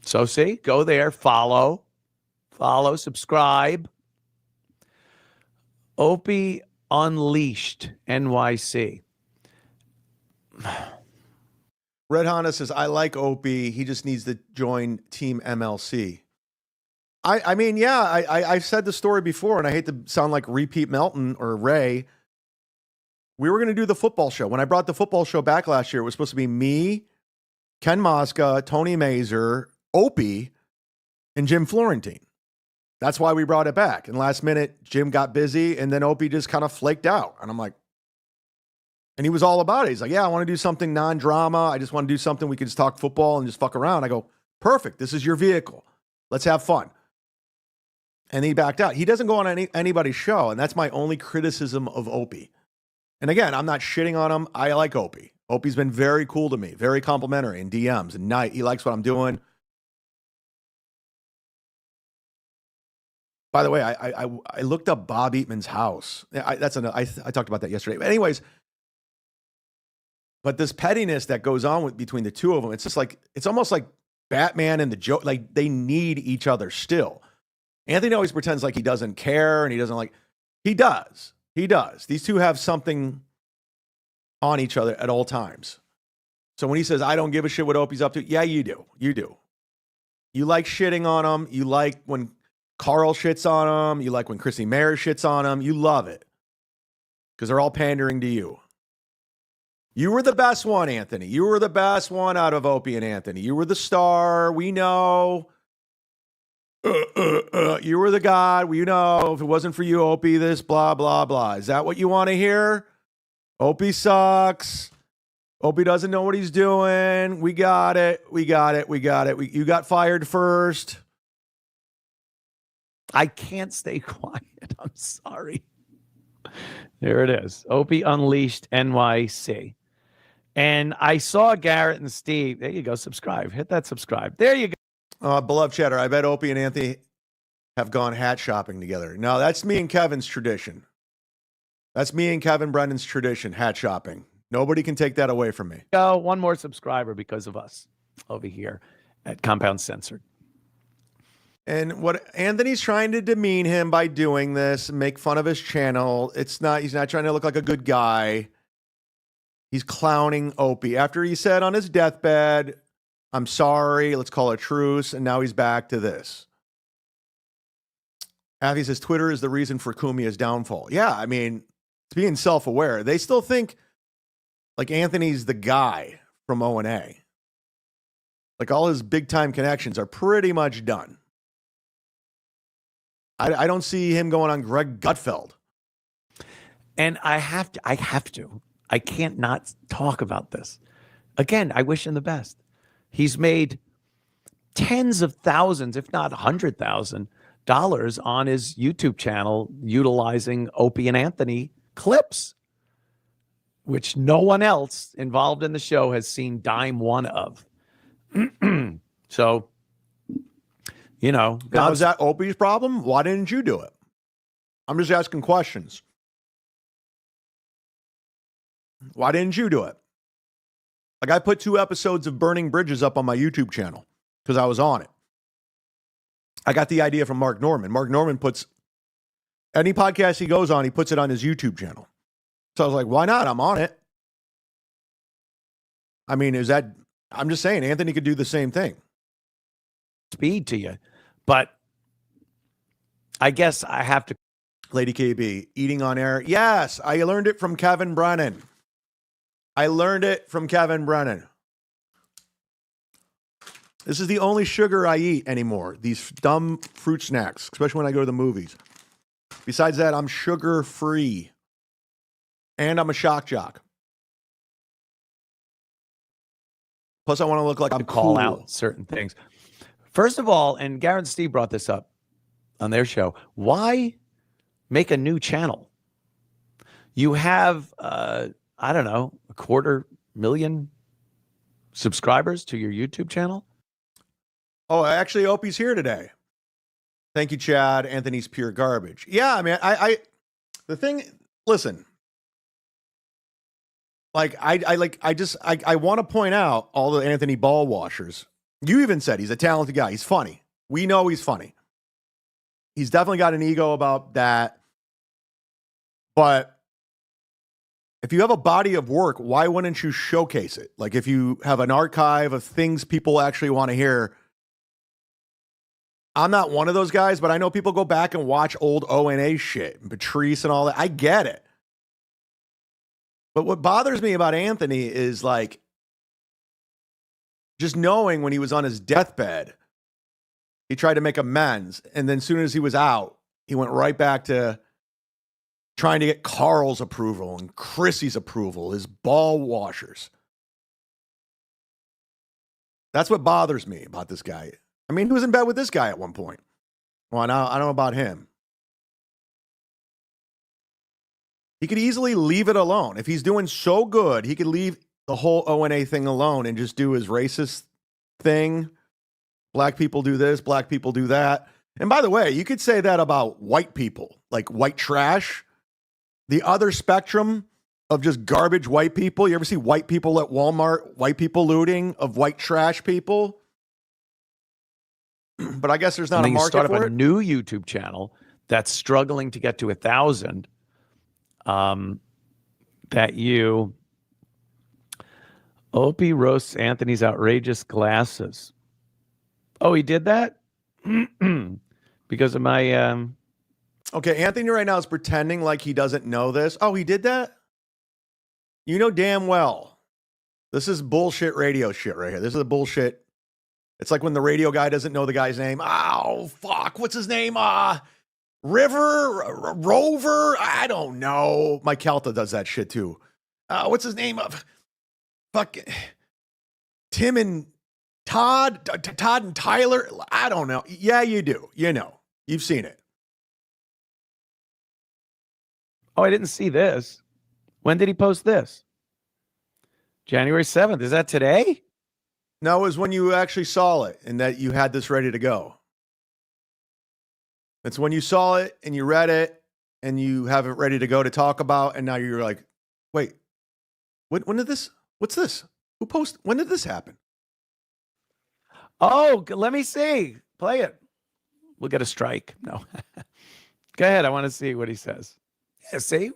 I: So see, go there, follow, subscribe. Opie Unleashed NYC.
A: Red Honda says, I like Opie. He just needs to join Team MLC. I mean, yeah, I've said the story before, and I hate to sound like repeat Melton or Ray. We were going to do the football show. When I brought the football show back last year, it was supposed to be me, Ken Mosca, Tony Mazer, Opie, and Jim Florentine. That's why we brought it back. And last minute, Jim got busy, and then Opie just kind of flaked out. And I'm like, and he was all about it. He's like, yeah, I want to do something non-drama. I just want to do something we could just talk football and just fuck around. I go, perfect. This is your vehicle. Let's have fun. And he backed out. He doesn't go on anybody's show, and that's my only criticism of Opie. And again, I'm not shitting on him. I like Opie. Opie's been very cool to me, very complimentary in DMs, and he likes what I'm doing. By the way, I looked up Bob Eatman's house. I talked about that yesterday. But anyways, but this pettiness that goes on between the two of them, it's just like, it's almost like Batman and the Joker. Like, they need each other still. Anthony always pretends like he doesn't care and he doesn't like. He does. He does. These two have something on each other at all times. So when he says, I don't give a shit what Opie's up to, yeah, you do. You do. You like shitting on him. You like when Carl shits on him. You like when Chrissy Mayer shits on him. You love it because they're all pandering to you. You were the best one, Anthony. You were the best one out of Opie and Anthony. You were the star. We know. You were the god. You know, if it wasn't for you, Opie, this, blah, blah, blah. Is that what you want to hear? Opie sucks. Opie doesn't know what he's doing. We got it. We got it. We got it. You got fired first.
I: I can't stay quiet. I'm sorry. There it is. Opie Unleashed NYC. And I saw Garrett and Steve. There you go. Subscribe. Hit that subscribe. There you go.
A: Beloved chatter, I bet Opie and Anthony have gone hat shopping together. No, that's me and Kevin's tradition. That's me and Kevin Brendan's tradition, hat shopping. Nobody can take that away from me.
I: Go, one more subscriber because of us over here at Compound Censored.
A: And what Anthony's trying to demean him by doing this, make fun of his channel. He's not trying to look like a good guy. He's clowning Opie. After he said on his deathbed, I'm sorry, let's call it truce. And now he's back to this. Avi says Twitter is the reason for Cumia'S downfall. Yeah, I mean, it's being self-aware. They still think like Anthony's the guy from O&A. Like all his big-time connections are pretty much done. I don't see him going on Greg Gutfeld.
I: And I have to. I can't not talk about this. Again, I wish him the best. He's made tens of thousands, if not $100,000 on his YouTube channel utilizing Opie and Anthony clips, which no one else involved in the show has seen dime one of. So, you know.
A: Now, is that Opie's problem? Why didn't you do it? I'm just asking questions. Why didn't you do it? Like I put 2 episodes of Burning Bridges up on my YouTube channel because I was on it. I got the idea from Mark Norman. Mark Norman puts any podcast he goes on, he puts it on his YouTube channel. So I was like, why not? I'm on it. I mean, I'm just saying, Anthony could do the same thing.
I: Speed to you. But I guess I have to.
A: Lady KB, eating on air. Yes, I learned it from Kevin Brennan. This is the only sugar I eat anymore. These dumb fruit snacks, especially when I go to the movies. Besides that, I'm sugar free. And I'm a shock jock. Plus, I want to look like I'm
I: call
A: cool.
I: out certain things. First of all, and Garrett and Steve brought this up on their show. Why make a new channel? You have, I don't know, 250,000 subscribers to your YouTube channel.
A: Oh, actually, Opie's here today. Thank you, Chad. Anthony's pure garbage. Yeah, I mean, the thing, listen, like, I want to point out all the Anthony ball washers. You even said he's a talented guy. He's funny. We know he's funny. He's definitely got an ego about that. But if you have a body of work, why wouldn't you showcase it? Like if you have an archive of things people actually want to hear. I'm not one of those guys, but I know people go back and watch old O&A shit and Patrice and all that. I get it. But what bothers me about Anthony is like just knowing when he was on his deathbed, he tried to make amends. And then as soon as he was out, he went right back to trying to get Carl's approval and Chrissy's approval, his ball washers. That's what bothers me about this guy. I mean, he was in bed with this guy at one point. Well, now I don't know about him. He could easily leave it alone. If he's doing so good, he could leave the whole O&A thing alone and just do his racist thing. Black people do this, black people do that. And by the way, you could say that about white people, like white trash. The other spectrum of just garbage white people. You ever see white people at Walmart, white people looting of white trash people? But I guess there's not a market
I: start
A: for
I: up
A: it.
I: a new YouTube channel that's struggling to get to 1,000. That you Opie roasts Anthony's outrageous glasses. Oh, he did that because of my.
A: Okay, Anthony right now is pretending like he doesn't know this. Oh, he did that? You know damn well. This is bullshit radio shit right here. This is the bullshit. It's like when the radio guy doesn't know the guy's name. Oh, fuck. What's his name? Rover? I don't know. Mike Calta does that shit too. What's his name? Fuck. Tim and Todd? Todd and Tyler? I don't know. Yeah, you do. You know. You've seen it.
I: Oh, I didn't see this. When did he post this? January 7th. Is that today?
A: No, it was when you actually saw it and that you had this ready to go. It's when you saw it and you read it and you have it ready to go to talk about. And now you're like, wait, when did this? What's this? Who posted? When did this happen?
I: Oh, let me see. Play it. We'll get a strike. No. Go ahead. I want to see what he says. Yeah, see?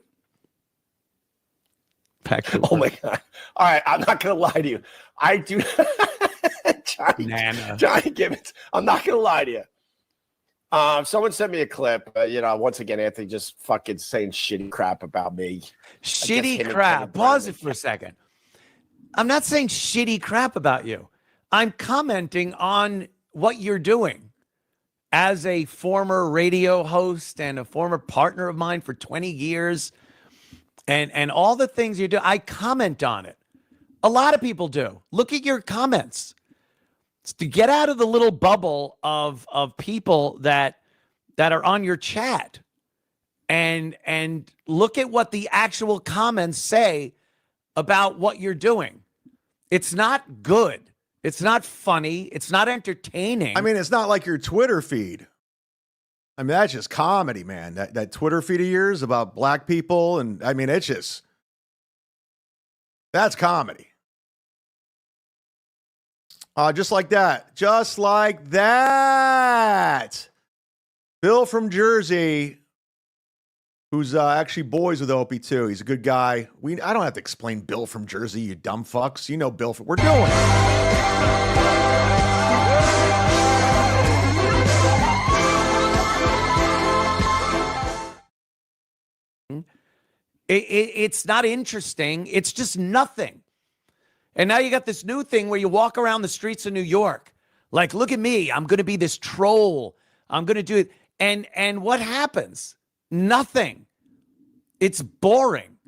I: Back to
J: Oh my God. All right. I'm not going to lie to you. I do. Johnny Gibbons. I'm not going to lie to you. Someone sent me a clip. Once again, Anthony just fucking saying shitty crap about me.
I: Shitty crap. Pause it for a second. I'm not saying shitty crap about you. I'm commenting on what you're doing as a former radio host and a former partner of mine for 20 years and all the things you do. I comment on it. A lot of people do. Look at your comments. It's to get out of the little bubble of people that are on your chat and look at what the actual comments say about what you're doing. It's not good. It's not funny. It's not entertaining.
A: I mean, it's not like your Twitter feed. I mean, that's just comedy, man. That Twitter feed of yours about black people. And I mean, that's comedy. Just like that. Just like that. Bill from Jersey, who's actually boys with Opie too. He's a good guy. I don't have to explain Bill from Jersey, you dumb fucks. You know Bill we're doing it.
I: It's not interesting. It's just nothing. And now you got this new thing where you walk around the streets of New York. Like, look at me. I'm going to be this troll. I'm going to do it. And what happens? Nothing. It's boring.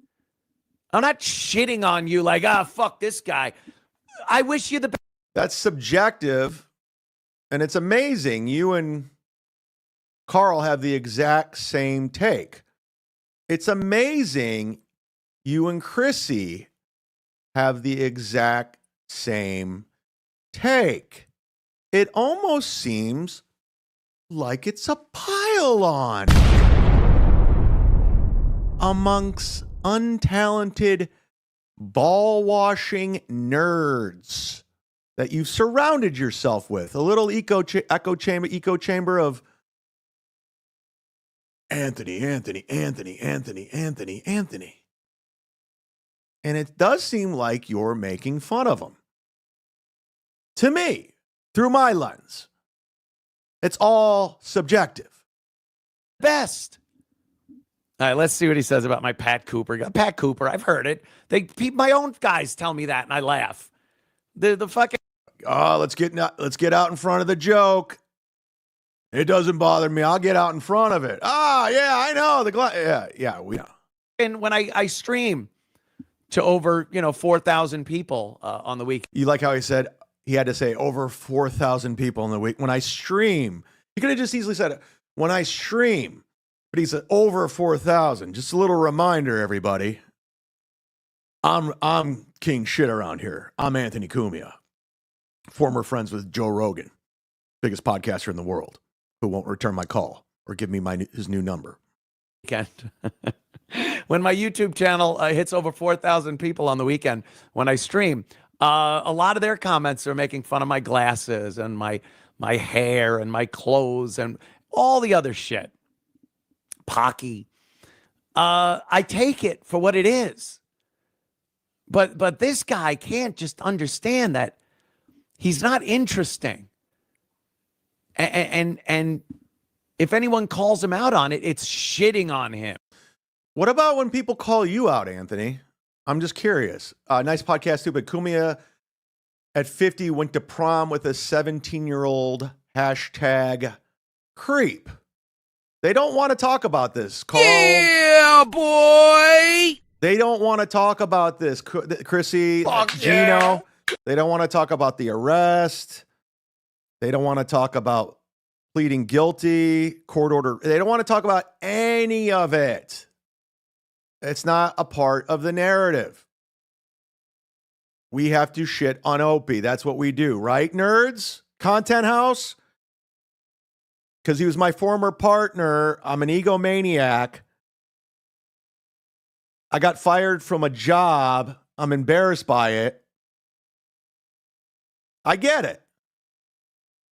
I: I'm not shitting on you like, fuck this guy. I wish you the best.
A: That's subjective. And it's amazing. You and Carl have the exact same take. It's amazing you and Chrissy have the exact same take. It almost seems like it's a pile-on amongst untalented ball-washing nerds that you've surrounded yourself with. A little echo chamber of Anthony. And it does seem like you're making fun of him. To me, through my lens. It's all subjective.
I: Best. All right, let's see what he says about my Pat Cooper. Pat Cooper, I've heard it. My own guys tell me that, and I laugh. The fucking.
A: Oh, let's get out in front of the joke. It doesn't bother me. I'll get out in front of it. Yeah, I know we know.
I: And when I stream to over 4,000 people on the week.
A: You like how he said he had to say over 4,000 people in the week. When I stream, he could have just easily said when I stream, but he said over 4,000. Just a little reminder, everybody. I'm king shit around here. I'm Anthony Cumia, former friends with Joe Rogan, biggest podcaster in the world, who won't return my call or give me his new number.
I: When my YouTube channel hits over 4,000 people on the weekend, when I stream, a lot of their comments are making fun of my glasses and my hair and my clothes and all the other shit. Pocky. I take it for what it is. But this guy can't just understand that he's not interesting. And if anyone calls him out on it, it's shitting on him.
A: What about when people call you out, Anthony? I'm just curious. Nice podcast, too, but Cumia at 50 went to prom with a 17-year-old hashtag creep. They don't want to talk about this, Carl.
H: Yeah, boy.
A: They don't want to talk about this, Chrissy, Gino.
H: Yeah.
A: They don't want to talk about the arrest. They don't want to talk about pleading guilty, court order. They don't want to talk about any of it. It's not a part of the narrative. We have to shit on Opie. That's what we do, right, nerds? Content House? Because he was my former partner. I'm an egomaniac. I got fired from a job. I'm embarrassed by it. I get it.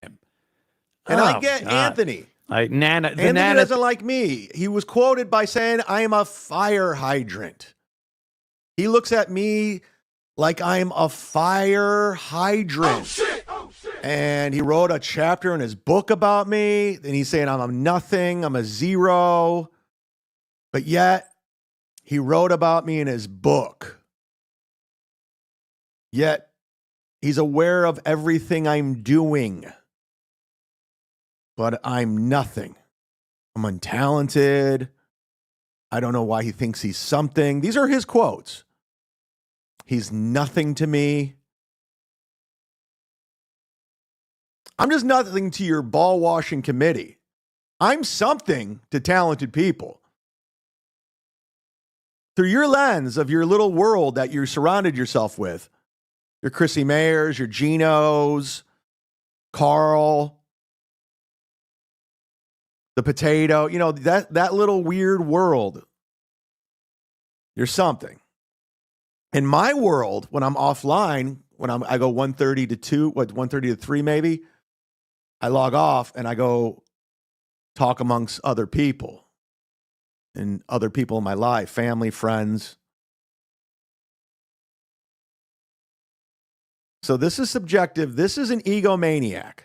A: And I get
I: God.
A: Anthony.
I: Anthony
A: Doesn't like me. He was quoted by saying, I am a fire hydrant. He looks at me like I'm a fire hydrant.
C: Oh shit!
A: And he wrote a chapter in his book about me. And he's saying I'm a nothing, I'm a zero. But yet, he wrote about me in his book. Yet, he's aware of everything I'm doing. But I'm nothing. I'm untalented. I don't know why he thinks he's something. These are his quotes. He's nothing to me. I'm just nothing to your ball washing committee. I'm something to talented people. Through your lens of your little world that you surrounded yourself with, your Chrissy Mayers, your Genos, Carl, the potato, you know, that little weird world, you're something. In my world, when I'm offline, when I go 1:30 to 2, 1:30 to 3 maybe, I log off and I go talk amongst other people and other people in my life, family, friends. So this is subjective. This is an egomaniac.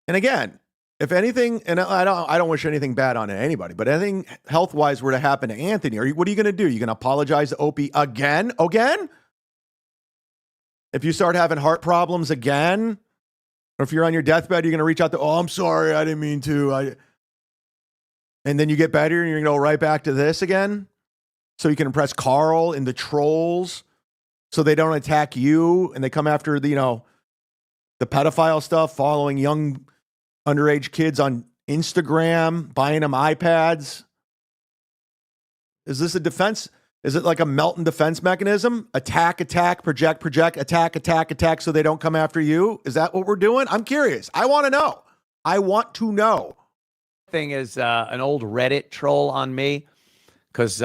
A: And again, if anything, and I don't wish anything bad on anybody, but anything health-wise were to happen to Anthony, what are you going to do? You going to apologize to Opie again? Again? If you start having heart problems again, or if you're on your deathbed, you're going to reach out to, oh, I'm sorry, I didn't mean to. And then you get better and you're going to go right back to this again? So you can impress Carl and the trolls so they don't attack you and they come after the, the pedophile stuff, following young underage kids on Instagram, buying them iPads. Is this a defense? Is it like a Melton defense mechanism? Attack, project, attack, so they don't come after you? Is that what we're doing? I'm curious. I want to know. I want to know.
I: Thing is an old Reddit troll on me because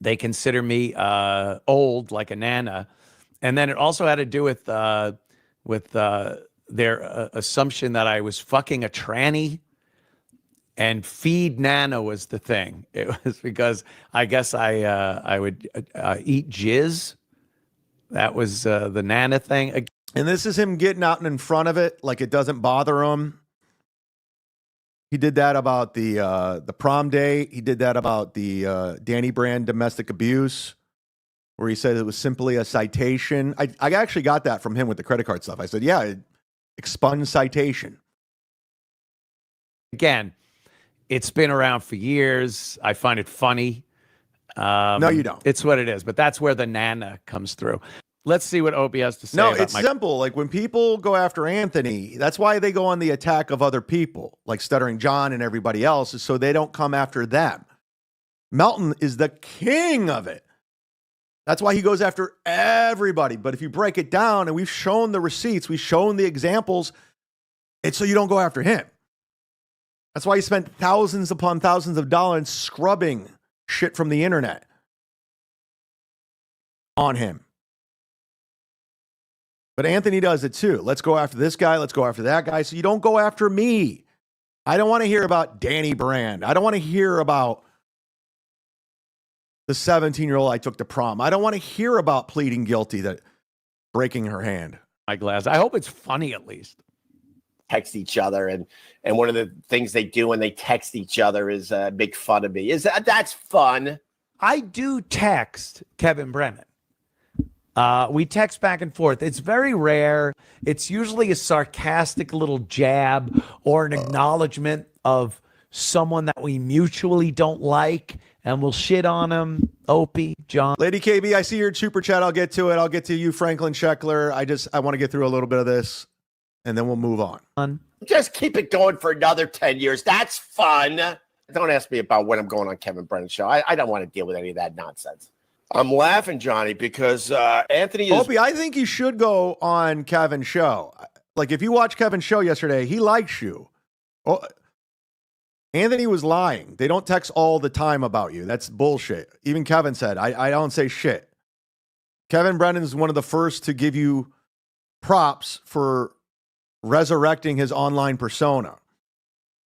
I: they consider me old, like a nana. And then it also had to do with their assumption that I was fucking a tranny. And feed Nana was the thing. It was because I guess I would eat jizz. That was the Nana thing.
A: And this is him getting out in front of it like it doesn't bother him. He did that about the prom date. He did that about the Danny Brand domestic abuse, where he said it was simply a citation. I actually got that from him with the credit card stuff. I said, yeah, expunged citation.
I: Again, it's been around for years. I find it funny.
A: No, you don't.
I: It's what it is. But that's where the Nana comes through. Let's see what Opie has to say.
A: No,
I: about
A: it's simple. Like when people go after Anthony, that's why they go on the attack of other people, like Stuttering John and everybody else, is so they don't come after them. Melton is the king of it. That's why he goes after everybody. But if you break it down, and we've shown the receipts, we've shown the examples, it's so you don't go after him. That's why he spent thousands upon thousands of dollars scrubbing shit from the internet on him. But Anthony does it too. Let's go after this guy. Let's go after that guy. So you don't go after me. I don't want to hear about Danny Brand. I don't want to hear about the 17-year-old I took to prom. I don't want to hear about pleading guilty, that breaking her hand.
I: My glass. I hope it's funny at least.
J: Text each other, and one of the things they do when they text each other is make fun of me. That's fun?
I: I do text Kevin Brennan. We text back and forth. It's very rare. It's usually a sarcastic little jab or an acknowledgement of someone that we mutually don't like, and we'll shit on him. Opie, John.
A: Lady KB, I see your super chat. I'll get to it. I'll get to you, Franklin Scheckler. I want to get through a little bit of this, and then we'll move on.
J: Just keep it going for another 10 years. That's fun. Don't ask me about when I'm going on Kevin Brennan's show. I don't want to deal with any of that nonsense. I'm laughing, Johnny, because Anthony is...
A: Opie, I think you should go on Kevin's show. Like, if you watch Kevin's show yesterday, he likes you. Oh, Anthony was lying. They don't text all the time about you. That's bullshit. Even Kevin said, I don't say shit. Kevin Brennan is one of the first to give you props for resurrecting his online persona.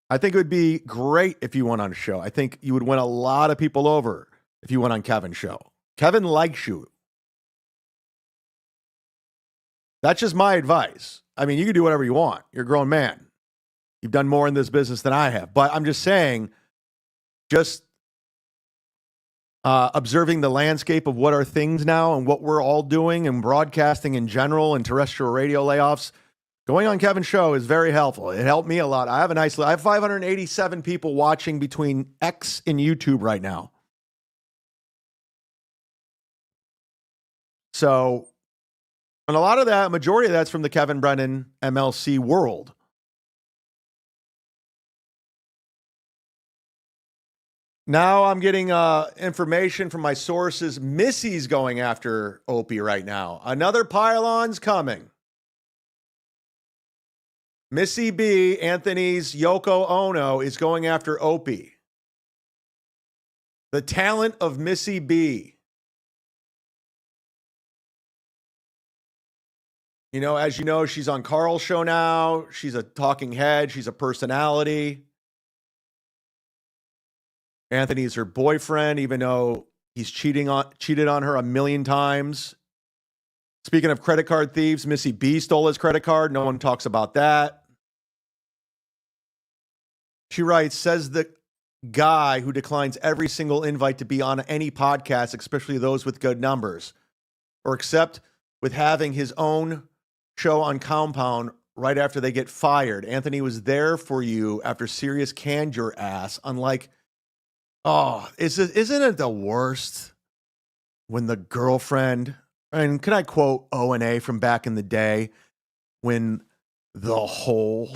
A: I think it would be great if you went on a show. I think you would win a lot of people over if you went on Kevin's show. Kevin likes you. That's just my advice. I mean, you can do whatever you want. You're a grown man. You've done more in this business than I have. But I'm just saying, just observing the landscape of what are things now and what we're all doing and broadcasting in general and terrestrial radio layoffs. Going on Kevin's show is very helpful. It helped me a lot. I have 587 people watching between X and YouTube right now. So, and a lot of that, majority of that's from the Kevin Brennan MLC world. Now I'm getting information from my sources. Missy's going after Opie right now. Another pylon's coming. Missy B, Anthony's Yoko Ono, is going after Opie. The talent of Missy B. You know, as you know, she's on Carl's show now. She's a talking head. She's a personality. Anthony's her boyfriend, even though he's cheated on her a million times. Speaking of credit card thieves, Missy B stole his credit card. No one talks about that. She writes, says the guy who declines every single invite to be on any podcast, especially those with good numbers, or except with having his own show on Compound right after they get fired. Anthony was there for you after Sirius canned your ass, unlike, isn't it the worst when the girlfriend, and can I quote O&A from back in the day, when the whole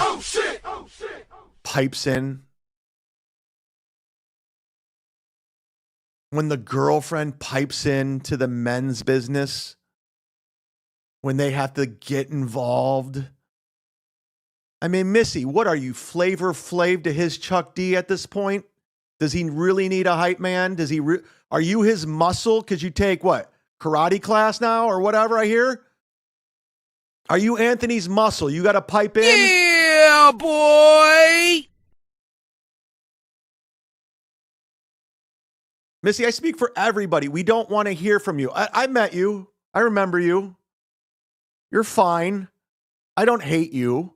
A: pipes in? When the girlfriend pipes in to the men's business, when they have to get involved. I mean, Missy, what are you, Flavor Flav to his Chuck D at this point? Does he really need a hype man? Are you his muscle? Because you take what? Karate class now or whatever I hear? Are you Anthony's muscle? You got to pipe in?
H: Yeah, boy!
A: Missy, I speak for everybody. We don't want to hear from you. I met you. I remember you. You're fine. I don't hate you.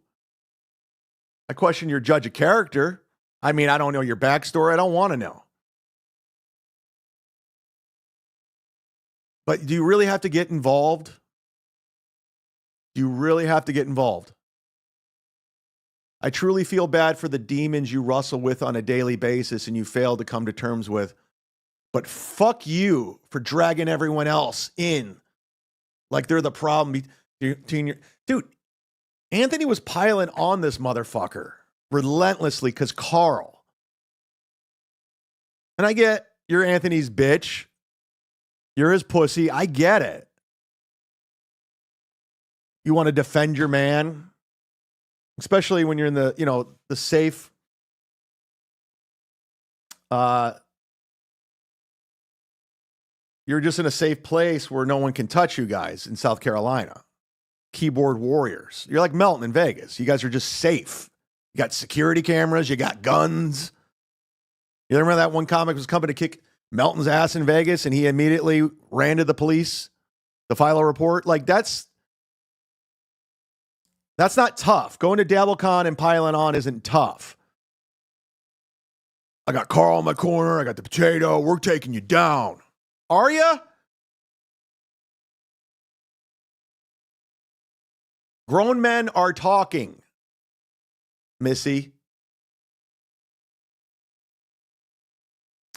A: I question your judge of character. I mean, I don't know your backstory. I don't want to know. But do you really have to get involved? Do you really have to get involved? I truly feel bad for the demons you wrestle with on a daily basis and you fail to come to terms with. But fuck you for dragging everyone else in like they're the problem. Dude, Anthony was piling on this motherfucker relentlessly because Carl. And I get you're Anthony's bitch. You're his pussy. I get it. You want to defend your man, especially when you're in the safe you're just in a safe place where no one can touch you guys in South Carolina. Keyboard warriors. You're like Melton in Vegas. You guys are just safe. You got security cameras. You got guns. You remember that one comic was coming to kick Melton's ass in Vegas and he immediately ran to the police to file a report? Like, that's not tough. Going to DabbleCon and piling on isn't tough. I got Carl in my corner. I got the potato. We're taking you down. Are you? Grown men are talking, Missy.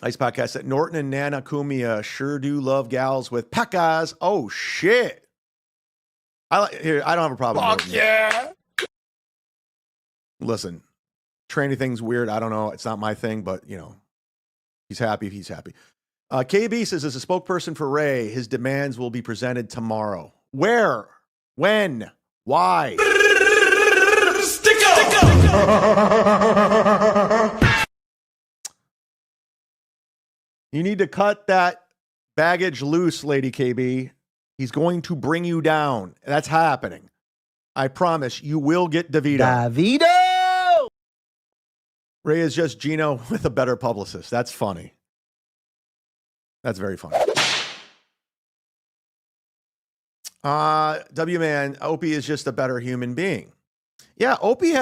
A: Ice Podcast at Norton and Nana Cumia'S sure do love gals with pecas. Oh, shit. I don't have a problem.
H: Fuck yeah.
A: Listen, tranny thing's weird. I don't know. It's not my thing, but, he's happy. He's happy. KB says, as a spokesperson for Ray, his demands will be presented tomorrow. Where? When? Why?
C: Stick
A: You need to cut that baggage loose, Lady KB. He's going to bring you down. That's happening. I promise you will get DeVito.
D: DeVito!
A: Ray is just Gino with a better publicist. That's funny. That's very funny. W-Man, Opie is just a better human being. Yeah, Opie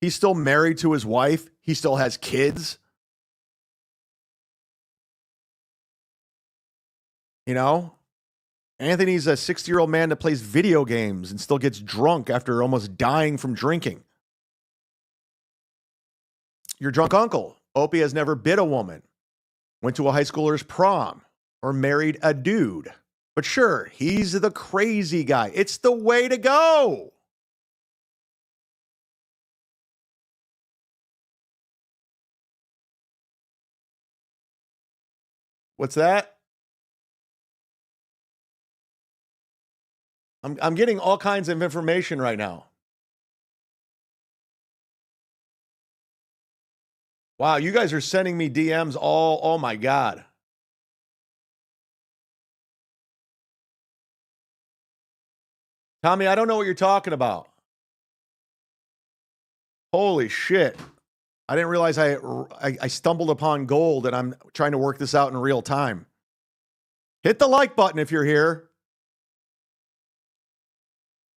A: he's still married to his wife. He still has kids. You know? Anthony's a 60-year-old man that plays video games and still gets drunk after almost dying from drinking. Your drunk uncle, Opie, has never bit a woman, went to a high schooler's prom, or married a dude. But sure, he's the crazy guy. It's the way to go. What's that? I'm getting all kinds of information right now. Wow, you guys are sending me DMs all, oh my God. Tommy, I don't know what you're talking about. Holy shit. I didn't realize I stumbled upon gold and I'm trying to work this out in real time. Hit the like button if you're here.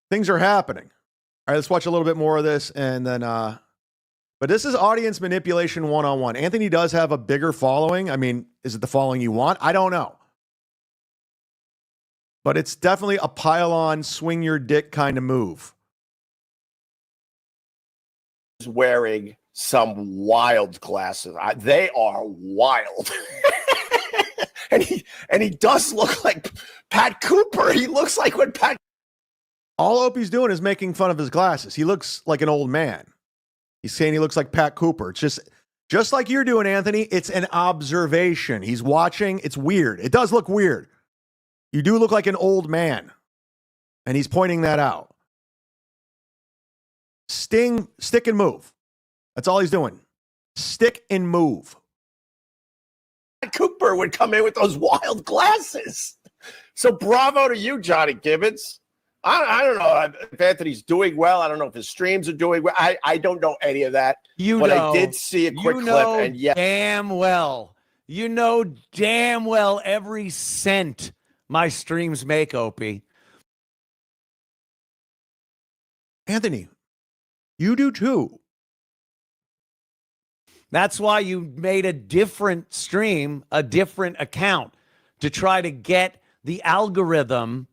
A: Things are happening. All right, let's watch a little bit more of this and then, but this is audience manipulation 101. Anthony does have a bigger following. I mean, is it the following you want? I don't know. But it's definitely a pile-on, swing your dick kind of move.
J: He's wearing some wild glasses. They are wild. and he does look like Pat Cooper. He looks like when Pat...
A: All Opie's doing is making fun of his glasses. He looks like an old man. He's saying he looks like Pat Cooper. It's just like you're doing, Anthony. It's an observation. He's watching. It's weird. It does look weird. You do look like an old man. And he's pointing that out. Stick and move. That's all he's doing. Stick and move.
J: Pat Cooper would come in with those wild glasses. So bravo to you, Johnny Gibbons. I don't know if Anthony's doing well. I don't know if his streams are doing well. I don't know any of that. But I did see a quick clip. And yeah,
I: damn well. You know damn well every cent my streams make, Opie.
A: Anthony, you do too.
I: That's why you made a different stream, a different account to try to get the algorithm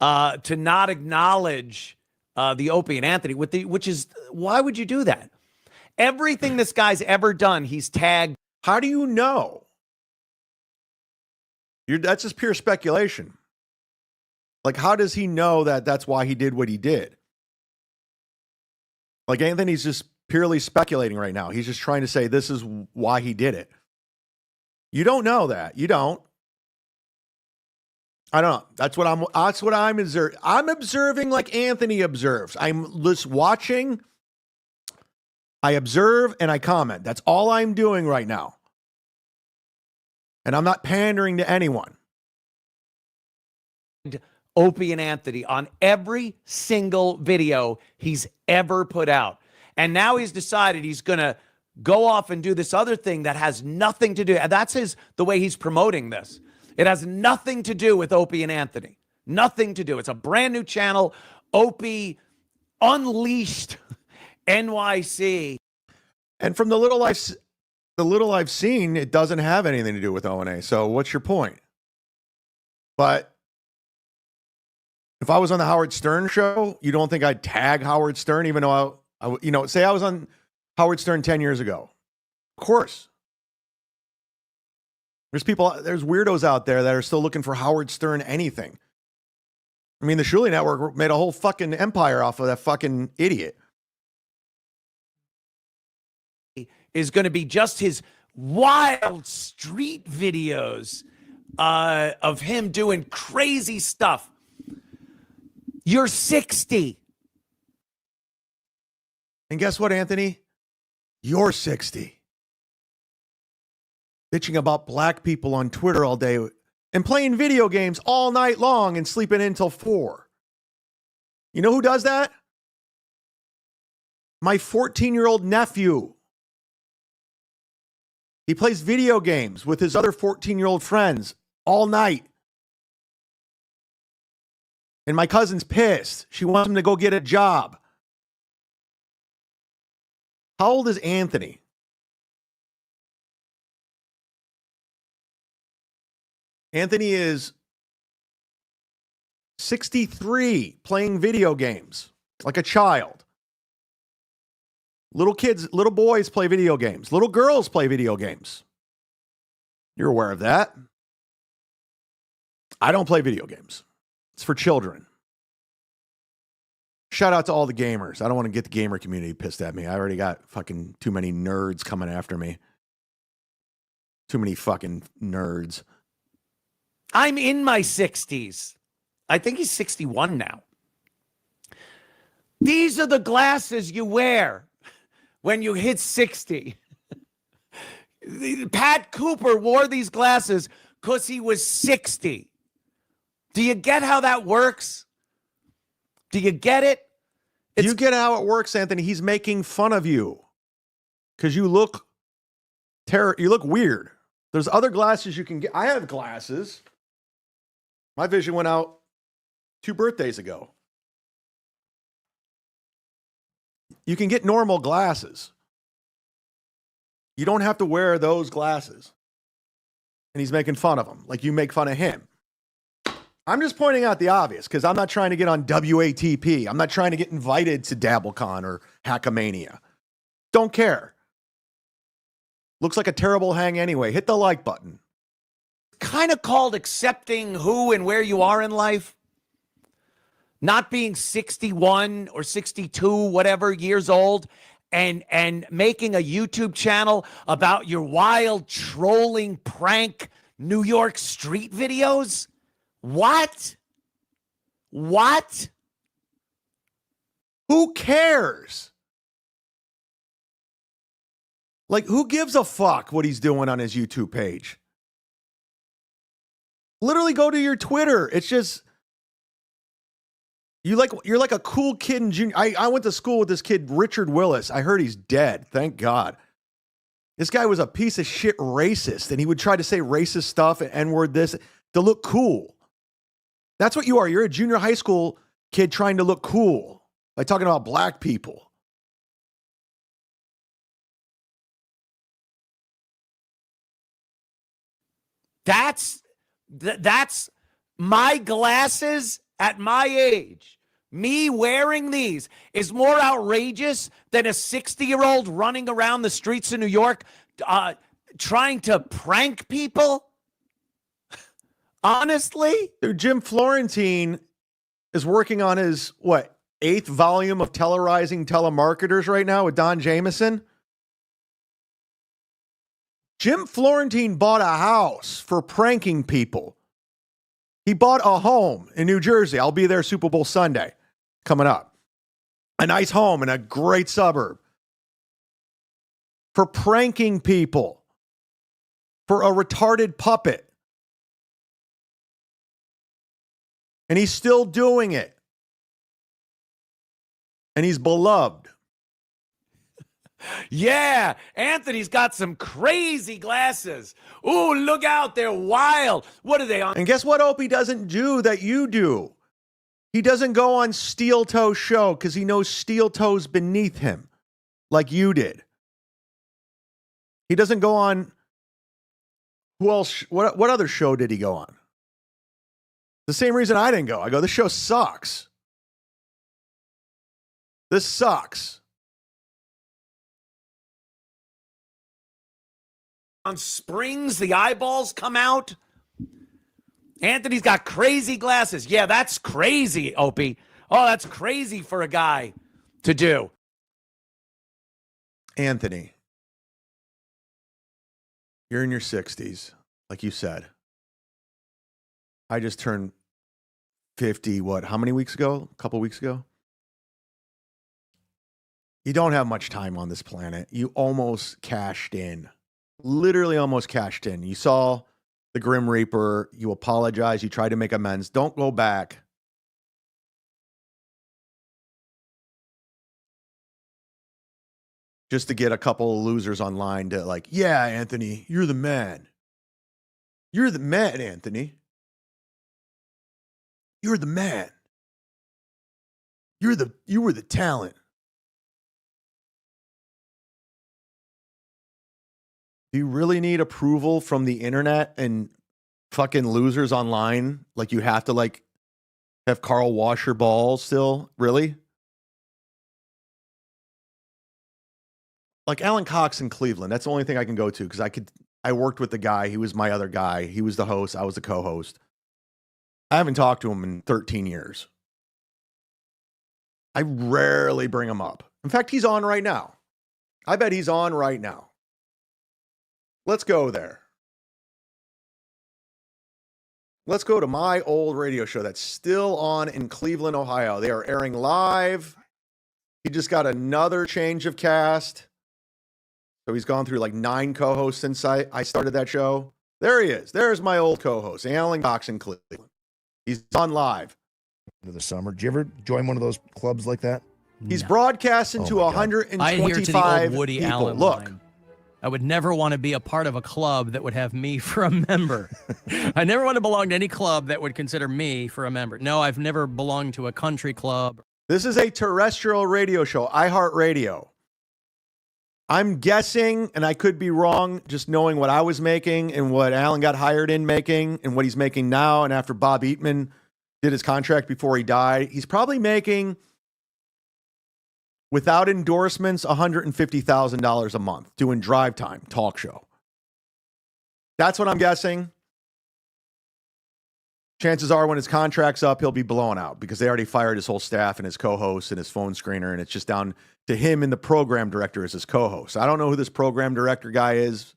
I: to not acknowledge the Opie and Anthony, which is, why would you do that? Everything this guy's ever done, he's tagged.
A: How do you know? That's just pure speculation. Like, how does he know that that's why he did what he did? Like, Anthony's just purely speculating right now. He's just trying to say this is why he did it. You don't know that. You don't. I don't know. That's what I'm observing. I'm observing like Anthony observes. I'm just watching. I observe and I comment. That's all I'm doing right now. And I'm not pandering to anyone.
I: Opie and Anthony on every single video he's ever put out. And now he's decided he's going to go off and do this other thing that has nothing to do. And that's the way he's promoting this. It has nothing to do with Opie and Anthony. Nothing to do. It's a brand new channel. Opie Unleashed NYC.
A: And from the little I've seen, it doesn't have anything to do with O&A. So what's your point? But if I was on the Howard Stern show, you don't think I'd tag Howard Stern, even though say I was on Howard Stern 10 years ago. Of course. There's weirdos out there that are still looking for Howard Stern anything. I mean, the Shuli Network made a whole fucking empire off of that fucking idiot.
I: Is going to be just his wild street videos of him doing crazy stuff. You're 60.
A: And guess what, Anthony? You're 60. Bitching about black people on Twitter all day and playing video games all night long and sleeping in until 4. You know who does that? My 14-year-old nephew. He plays video games with his other 14-year-old friends all night. And my cousin's pissed. She wants him to go get a job. How old is Anthony? Anthony is 63, playing video games like a child. Little kids, little boys play video games. Little girls play video games. You're aware of that. I don't play video games. It's for children. Shout out to all the gamers. I don't want to get the gamer community pissed at me. I already got fucking too many nerds coming after me. Too many fucking nerds.
I: I'm in my 60s. I think he's 61 now. These are the glasses you wear when you hit 60. Pat Cooper wore these glasses because he was 60. Do you get how that works? Do you get it?
A: You get how it works, Anthony. He's making fun of you because you look you look weird. There's other glasses you can get. I have glasses. My vision went out 2 birthdays ago. You can get normal glasses. You don't have to wear those glasses. And he's making fun of them, like you make fun of him. I'm just pointing out the obvious because I'm not trying to get on WATP. I'm not trying to get invited to DabbleCon or Hackamania. Don't care. Looks like a terrible hang anyway. Hit the like button.
I: Kind of called accepting who and where you are in life. Not being 61 or 62, whatever years old, and making a YouTube channel about your wild trolling prank New York street videos. What? What?
A: Who cares? Like, who gives a fuck what he's doing on his YouTube page? Literally go to your Twitter. It's just, you're like a cool kid in junior. I went to school with this kid, Richard Willis. I heard he's dead. Thank God. This guy was a piece of shit racist, and he would try to say racist stuff and N-word this to look cool. That's what you are. You're a junior high school kid trying to look cool by talking about black people.
I: That's my glasses at my age. Me wearing these is more outrageous than a 60-year-old running around the streets of New York trying to prank people. Honestly?
A: Dude, Jim Florentine is working on his, 8th volume of Terrorizing Telemarketers right now with Don Jameson. Jim Florentine bought a house for pranking people. He bought a home in New Jersey. I'll be there Super Bowl Sunday coming up. A nice home in a great suburb. For pranking people. For a retarded puppet. And he's still doing it. And he's beloved.
I: Yeah, Anthony's got some crazy glasses. Ooh, look out, they're wild. What are they on?
A: And guess what Opie doesn't do that you do? He doesn't go on Steel Toe show because he knows Steel Toe's beneath him like you did. He doesn't go on, who else? What other show did he go on? The same reason I didn't go. I go, this show sucks. This sucks.
I: On springs, the eyeballs come out. Anthony's got crazy glasses. Yeah, that's crazy, Opie. Oh, that's crazy for a guy to do.
A: Anthony, you're in your 60s, like you said. I just turned 50, how many weeks ago? A couple weeks ago? You don't have much time on this planet. You almost cashed in. Literally almost cashed in. You saw the Grim Reaper. You apologize. You tried to make amends. Don't go back. Just to get a couple of losers online to yeah, Anthony, you're the man. You're the man, Anthony. You're the man. You were the talent. Do you really need approval from the internet and fucking losers online? Like you have to like have Carl wash your balls still? Really? Like Alan Cox in Cleveland. That's the only thing I can go to because I worked with the guy. He was my other guy. He was the host. I was the co-host. I haven't talked to him in 13 years. I rarely bring him up. In fact, he's on right now. I bet he's on right now. Let's go there. Let's go to my old radio show that's still on in Cleveland, Ohio. They are airing live. He just got another change of cast. So he's gone through like 9 co-hosts since I started that show. There he is. There's my old co-host, Alan Cox in Cleveland. He's on live.
K: Into the summer. Did you ever join one of those clubs like that?
A: He's broadcasting to 125
L: I adhere to the old Woody
A: people.
L: Allen
A: Look.
L: line. I would never want to be a part of a club that would have me for a member. I never want to belong to any club that would consider me for a member. No, I've never belonged to a country club.
A: This is a terrestrial radio show, iHeartRadio. I'm guessing, and I could be wrong, just knowing what I was making and what Alan got hired in making and what he's making now. And after Bob Eatman did his contract before he died, he's probably making, without endorsements, $150,000 a month doing drive time talk show. That's what I'm guessing. Chances are when his contract's up, he'll be blown out because they already fired his whole staff and his co-host and his phone screener, and it's just down to him and the program director as his co-host. I don't know who this program director guy is.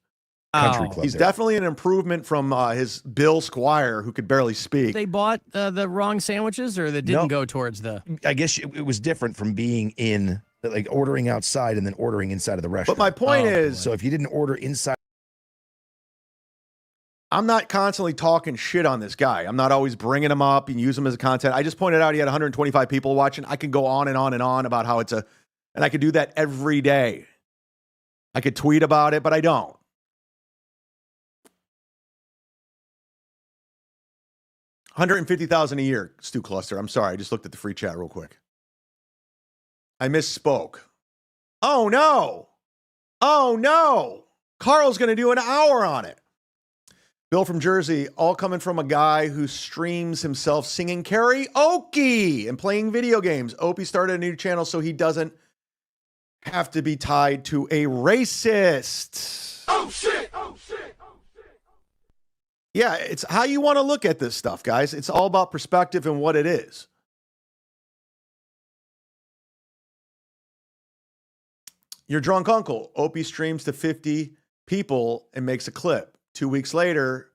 K: Country club.
A: He's
K: there.
A: definitely an improvement from his Bill Squire, who could barely speak.
L: They bought the wrong sandwiches, or that didn't go towards the.
K: I guess it was different from being in, like ordering outside and then ordering inside of the restaurant.
A: But my point is,
K: so if you didn't order inside,
A: I'm not constantly talking shit on this guy. I'm not always bringing him up and use him as a content. I just pointed out he had 125 people watching. I can go on and on and on about how it's and I could do that every day. I could tweet about it, but I don't. $150,000 a year, Stu Cluster. I'm sorry. I just looked at the free chat real quick. I misspoke. Oh, no. Oh, no. Carl's going to do an hour on it. Bill from Jersey, all coming from a guy who streams himself singing karaoke and playing video games. Opie started a new channel so he doesn't have to be tied to a racist.
C: Oh shit! Oh shit! Oh shit!
A: Yeah, it's how you want to look at this stuff, guys. It's all about perspective and what it is. Your drunk uncle, Opie streams to 50 people and makes a clip. 2 weeks later,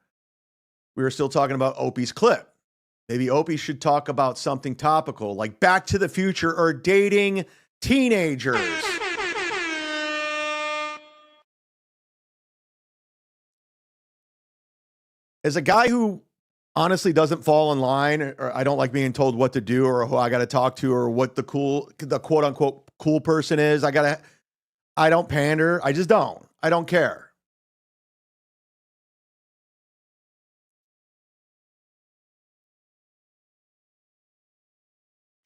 A: we were still talking about Opie's clip. Maybe Opie should talk about something topical like Back to the Future or dating teenagers. As a guy who honestly doesn't fall in line, or I don't like being told what to do or who I got to talk to or what the quote unquote cool person is, I don't pander. I just don't. I don't care.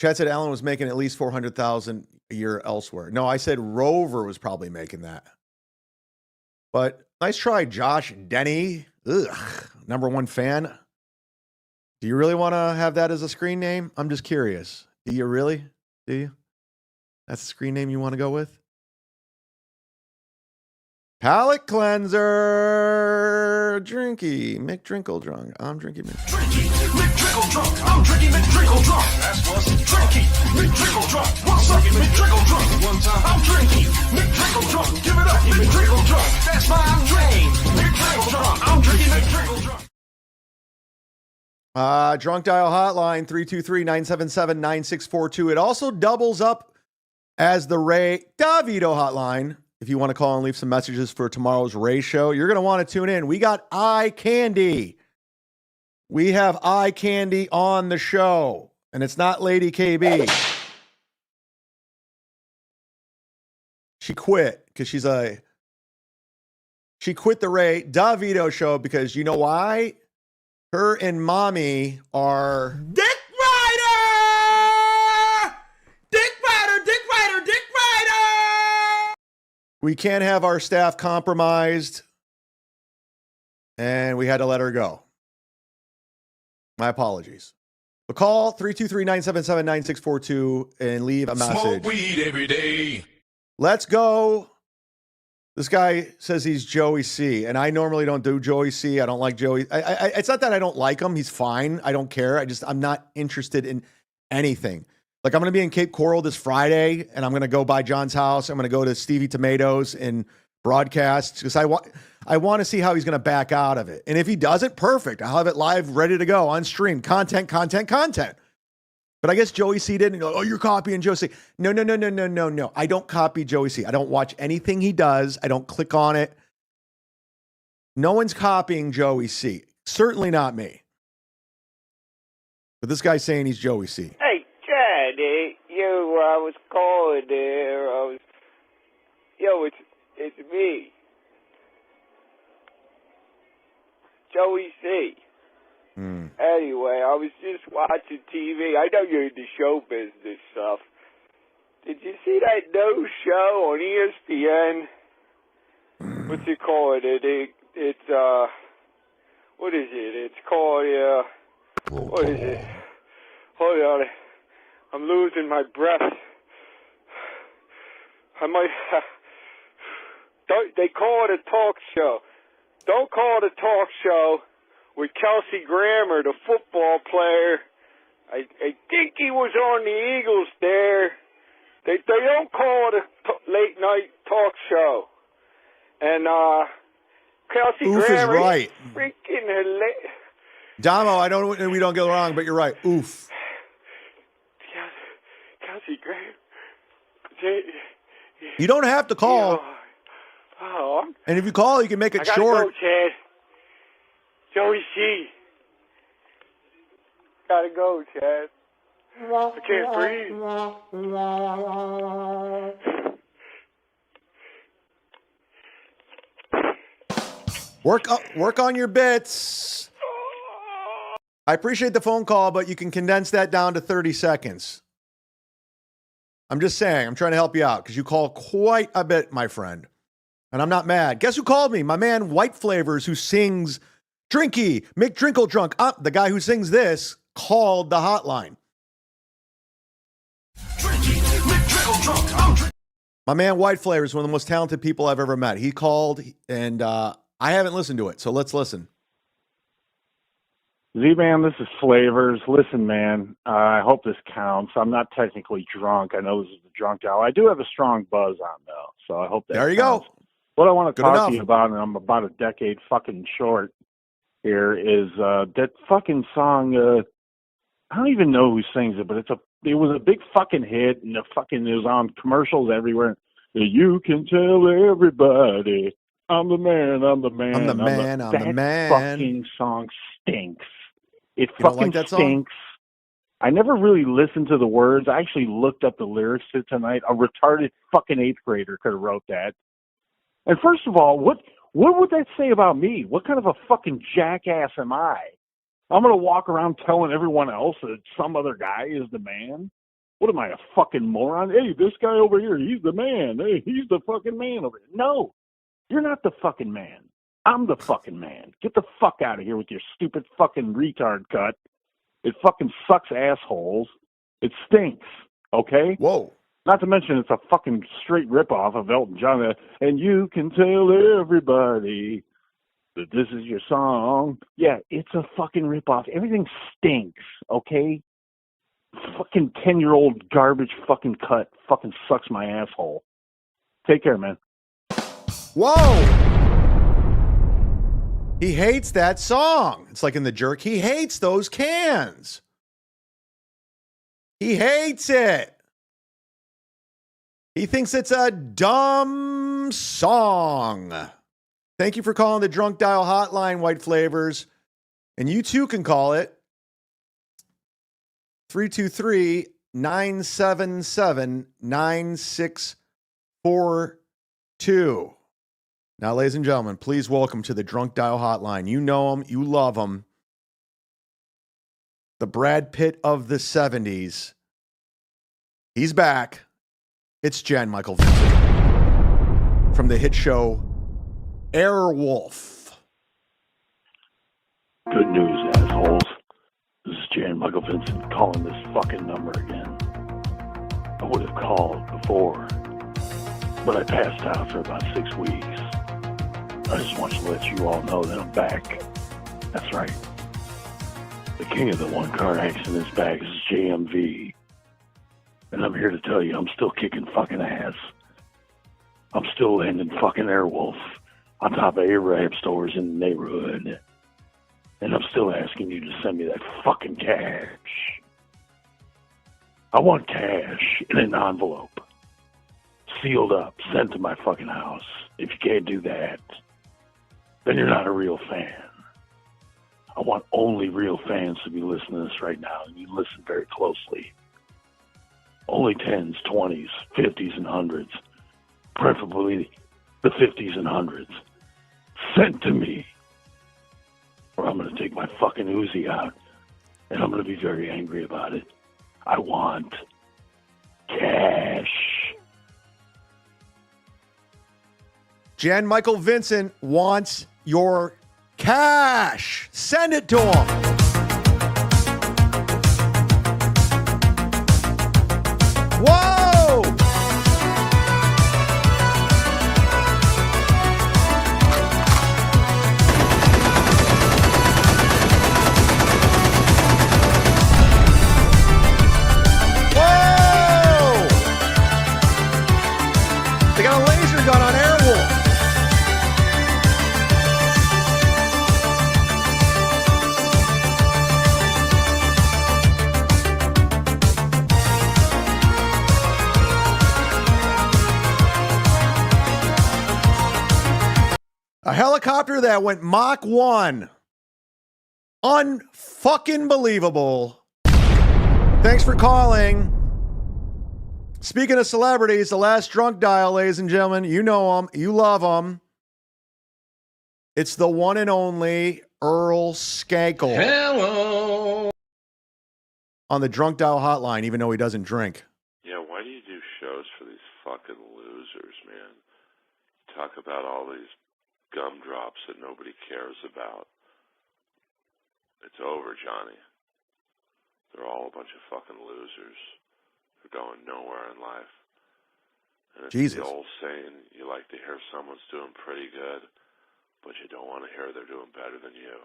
A: Chad said Allen was making at least $400,000 a year elsewhere. No, I said Rover was probably making that. But nice try, Josh Denny. Ugh, #1 fan. Do you really want to have that as a screen name? I'm just curious. Do you really? Do you? That's the screen name you want to go with? Palate cleanser. Drinky. McDrinkle drunk. I'm drinking Mick.
C: Drinky, McDrinkle drunk. I'm drinking McDrinkle drunk. That's what's drinky, McDrinkle drunk. What's up, McDrinkle drunk? One time, I'm drinky, McDrinkle drunk. Give it up, McDrinkle drunk. That's my name, McDrinkle drunk. I'm drinking McDrinkle drunk.
A: Drunk dial hotline 323-977-9642. It also doubles up as the Ray DeVito hotline. If you want to call and leave some messages for tomorrow's Ray show, you're going to want to tune in. We got eye candy. We have eye candy on the show, and it's not Lady KB. She quit because she quit the Ray DeVito show because you know why? Her and mommy are
C: Dick Rider!
A: We can't have our staff compromised, and we had to let her go. My apologies. But call 323-977-9642 and leave a message.
C: Smoke weed every day.
A: Let's go. This guy says he's Joey C, and I normally don't do Joey C. I don't like Joey. It's not that I don't like him. He's fine. I don't care. I'm not interested in anything. Like, I'm going to be in Cape Coral this Friday, and I'm going to go by John's house. I'm going to go to Stevie Tomatoes and broadcast because I want to see how he's going to back out of it. And if he does it, perfect. I'll have it live, ready to go on stream. Content. But I guess Joey C didn't go, oh, you're copying Joey C. No. I don't copy Joey C. I don't watch anything he does. I don't click on it. No one's copying Joey C. Certainly not me. But this guy's saying he's Joey C.
M: Hey, Chad, I was calling there. It's me. Joey C. Anyway, I was just watching TV. I know you're in the show business stuff. Did you see that new show on ESPN? What's it called? It's what is it? It's called what is it? Hold on, I'm losing my breath. I might. They call it a talk show. Don't call it a talk show. With Kelsey Grammer, the football player. I think he was on the Eagles there. They don't call it a late night talk show. And Kelsey Grammer,
A: is right.
M: Freaking hilarious.
A: Damo, we don't get along, but you're right. Oof.
M: Kelsey Grammer.
A: You don't have to call. And if you call, you can make it short.
M: Go, Chad. Joey C. Gotta go, Chad. I can't breathe.
A: Work on your bits. I appreciate the phone call, but you can condense that down to 30 seconds. I'm just saying, I'm trying to help you out because you call quite a bit, my friend. And I'm not mad. Guess who called me? My man, White Flavors, who sings Drinky, McDrinkle Drunk. The guy who sings this called the hotline. My man, White Flavor, is one of the most talented people I've ever met. He called, and I haven't listened to it, so let's listen.
N: Z-Man, this is Flavors. Listen, man, I hope this counts. I'm not technically drunk. I know this is the drunk hour. I do have a strong buzz on, though, so I hope that
A: There you
N: counts.
A: go.
N: What I want to
A: Good
N: talk
A: enough.
N: to you about, and I'm about a decade fucking short here, is that fucking song. I don't even know who sings it, but it was a big fucking hit, and it was on commercials everywhere. You can tell everybody I'm the man. I'm the man.
A: I'm the man. I'm the
N: that
A: man.
N: Fucking song stinks. It
A: You don't
N: fucking
A: like that song?
N: stinks. I never really listened to the words. I actually looked up the lyrics to tonight. A retarded fucking 8th grader could have wrote that. And first of all, what would that say about me? What kind of a fucking jackass am I? I'm going to walk around telling everyone else that some other guy is the man? What am I, a fucking moron? Hey, this guy over here, he's the man. Hey, he's the fucking man over here. No, you're not the fucking man. I'm the fucking man. Get the fuck out of here with your stupid fucking retard cut. It fucking sucks assholes. It stinks, okay?
A: Whoa.
N: Not to mention it's a fucking straight ripoff of Elton John. And you can tell everybody that this is your song. Yeah, it's a fucking ripoff. Everything stinks, okay? Fucking 10-year-old garbage fucking cut fucking sucks my asshole. Take care, man.
A: Whoa! He hates that song. It's like in The Jerk. He hates those cans. He hates it. He thinks it's a dumb song. Thank you for calling the Drunk Dial Hotline, White Flavors. And you too can call it 323-977-9642. Now, ladies and gentlemen, please welcome to the Drunk Dial Hotline. You know him. You love him. The Brad Pitt of the 70s. He's back. It's Jan Michael Vincent. from the hit show Airwolf.
N: Good news, assholes. This is Jan Michael Vincent calling this fucking number again. I would have called before, but I passed out for about 6 weeks. I just want to let you all know that I'm back. That's right. The king of the one-car accident is back. This is JMV. And I'm here to tell you I'm still kicking fucking ass. I'm still landing fucking Airwolf on top of Arab stores in the neighborhood. And I'm still asking you to send me that fucking cash. I want cash in an envelope. Sealed up, sent to my fucking house. If you can't do that, then you're not a real fan. I want only real fans to be listening to this right now, and you listen very closely. Only 10s, 20s, 50s, and 100s. Preferably the 50s and 100s. Sent to me. Or I'm going to take my fucking Uzi out, and I'm going to be very angry about it. I want cash.
A: Jan Michael Vincent wants your cash. Send it to him. Whoa! Whoa! They got a laser gun on Airwolf. A helicopter that went Mach 1. Unfucking believable. Thanks for calling. Speaking of celebrities, the last drunk dial, ladies and gentlemen, you know him, you love him. It's the one and only Earl Skakel.
O: Hello.
A: On the drunk dial hotline, even though he doesn't drink.
O: Yeah, why do you do shows for these fucking losers, man? Talk about all these gumdrops that nobody cares about. It's over, Johnny. They're all a bunch of fucking losers who are going nowhere in life. And it's
A: Jesus.
O: the old saying, you like to hear someone's doing pretty good, but you don't want to hear they're doing better than you.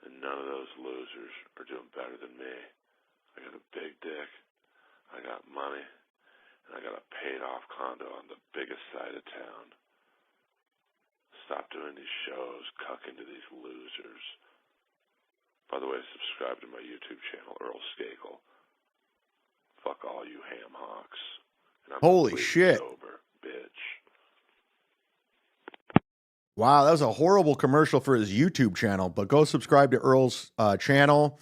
O: And none of those losers are doing better than me. I got a big dick, I got money, and I got a paid-off condo on the biggest side of town. Stop doing these shows, cuck into these losers. By the way, subscribe to my YouTube channel, Earl Skakel. Fuck all you ham hocks. And I'm
A: Holy
O: completely
A: shit.
O: sober, bitch.
A: Wow, that was a horrible commercial for his YouTube channel, but go subscribe to Earl's channel.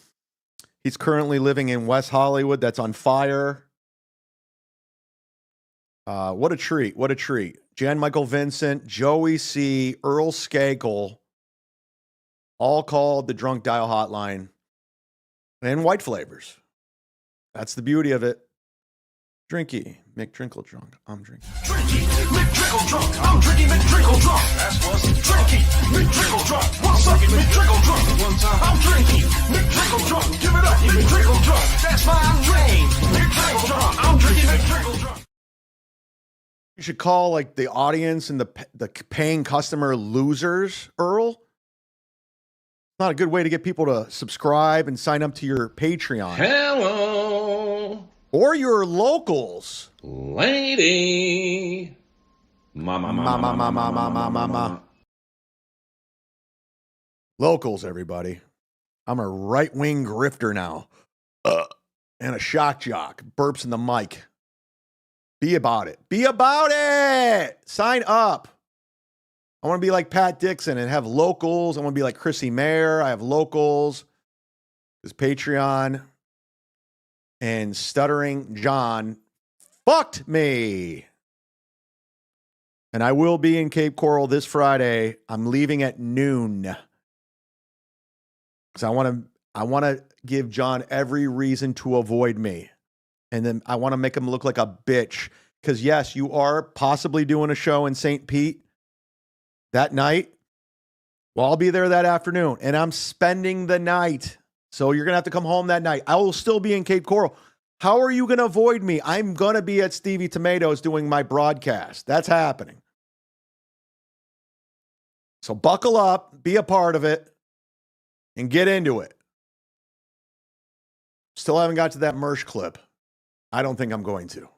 A: He's currently living in West Hollywood. That's on fire. What a treat. What a treat. Jan Michael Vincent, Joey C., Earl Skakel, all called the drunk dial hotline, and white flavors. That's the beauty of it. Drinky, McDrinkle drunk. I'm drinking.
C: Drinky, McDrinkle drunk. I'm drinking McDrinkle drunk. That's what's drinky, McDrinkle drunk. One second, McDrinkle drunk. One time, I'm drinking McDrinkle drunk. Give it up, McDrinkle drunk. That's my name, McDrinkle drunk. I'm drinking McDrinkle drunk.
A: You should call like the audience and the paying customer losers, Earl. Not a good way to get people to subscribe and sign up to your Patreon.
O: Hello.
A: Or your locals.
O: Lady. Mama.
A: Locals, everybody. I'm a right-wing grifter now. And a shock jock. Burps in the mic. Be about it. Be about it. Sign up. I want to be like Pat Dixon and have locals. I want to be like Chrissy Mayer. I have locals. This Patreon. And Stuttering John fucked me. And I will be in Cape Coral this Friday. I'm leaving at noon. Because I want to give John every reason to avoid me. And then I want to make him look like a bitch because yes, you are possibly doing a show in St. Pete that night. Well, I'll be there that afternoon, and I'm spending the night. So you're going to have to come home that night. I will still be in Cape Coral. How are you going to avoid me? I'm going to be at Stevie Tomatoes doing my broadcast. That's happening. So buckle up, be a part of it, and get into it. Still haven't got to that Mersh clip. I don't think I'm going to.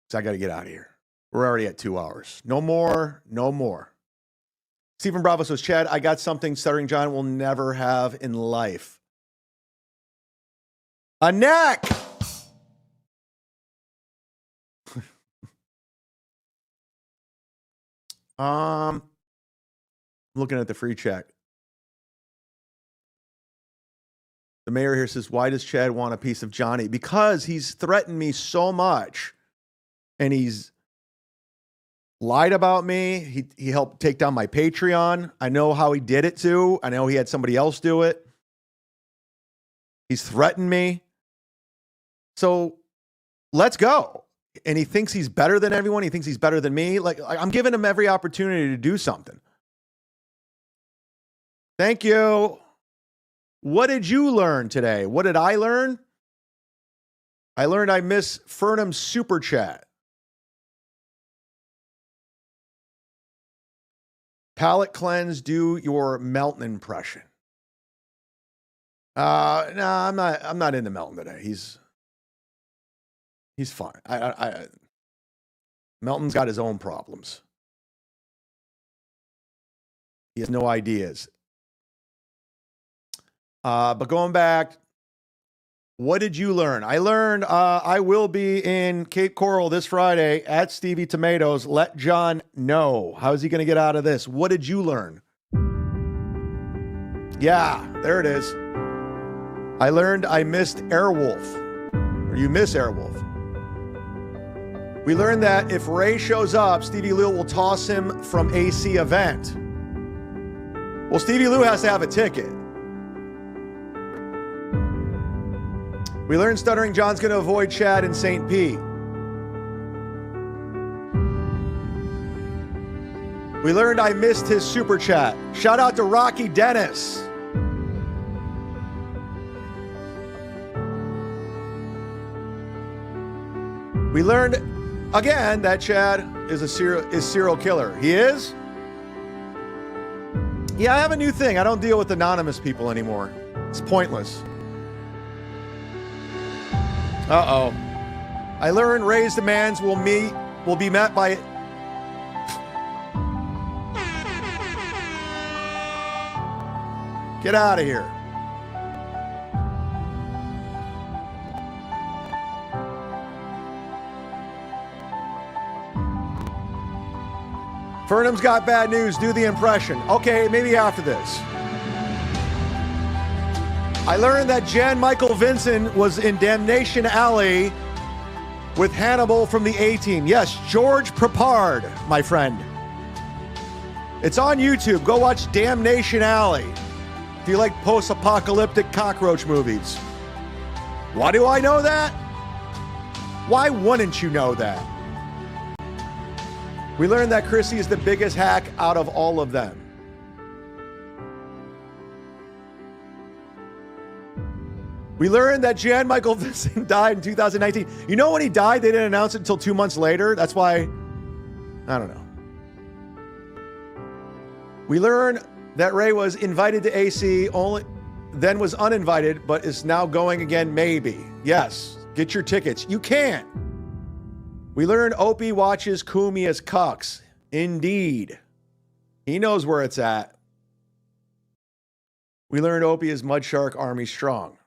A: So I got to get out of here. We're already at 2 hours. No more, no more. Stephen Bravo says, Chad, I got something Stuttering John will never have in life. A neck! Looking at the free check. The mayor here says, why does Chad want a piece of Johnny? Because he's threatened me so much. And he's lied about me. He helped take down my Patreon. I know how he did it too. I know he had somebody else do it. He's threatened me. So let's go. And he thinks he's better than everyone. He thinks he's better than me. Like, I'm giving him every opportunity to do something. Thank you. What did you learn today? What did I learn? I learned I miss Fernham's super chat. Palate cleanse, do your Melton impression. No, I'm not into Melton today. He's fine. Melton's got his own problems. He has no ideas. But going back, what did you learn? I learned I will be in Cape Coral this Friday at Stevie Tomatoes. Let John know. How is he going to get out of this? What did you learn? Yeah, there it is. I learned I missed Airwolf. Or you miss Airwolf. We learned that if Ray shows up, Stevie Lou will toss him from AC event. Well, Stevie Lou has to have a ticket. We learned Stuttering John's going to avoid Chad in St. Pete. We learned I missed his super chat. Shout out to Rocky Dennis. We learned again that Chad is serial killer. He is? Yeah, I have a new thing. I don't deal with anonymous people anymore. It's pointless. Uh-oh. I learned Ray's demands will be met by... Get out of here. Fernham's got bad news. Do the impression. Okay, maybe after this. I learned that Jan Michael Vincent was in Damnation Alley with Hannibal from the A-Team. Yes, George Prepard, my friend. It's on YouTube. Go watch Damnation Alley if you like post-apocalyptic cockroach movies. Why do I know that? Why wouldn't you know that? We learned that Chrissy is the biggest hack out of all of them. We learned that Jan Michael Vincent died in 2019. You know when he died, they didn't announce it until 2 months later. That's why, I don't know. We learned that Ray was invited to AC, then was uninvited, but is now going again, maybe. Yes, get your tickets. You can. We learned Opie watches Cumia'S Cucks. Indeed. He knows where it's at. We learned Opie is Mudshark Army strong.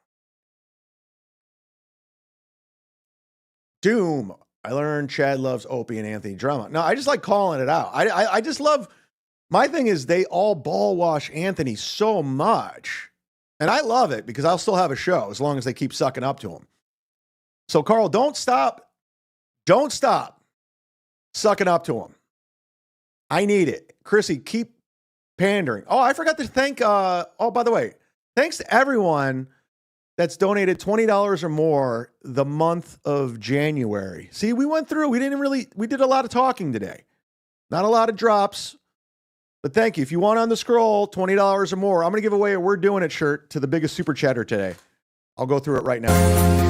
A: Doom. I learned Chad loves Opie and Anthony drama. No, I just like calling it out. I just love, my thing is they all ball wash Anthony so much. And I love it because I'll still have a show as long as they keep sucking up to him. So Carl, don't stop sucking up to him. I need it. Chrissy, keep pandering. Oh, I forgot to thank, by the way, thanks to everyone that's donated $20 or more the month of January. See, we went through. We did a lot of talking today. Not a lot of drops, but thank you. If you want on the scroll, $20 or more, I'm going to give away a We're Doing It shirt to the biggest super chatter today. I'll go through it right now.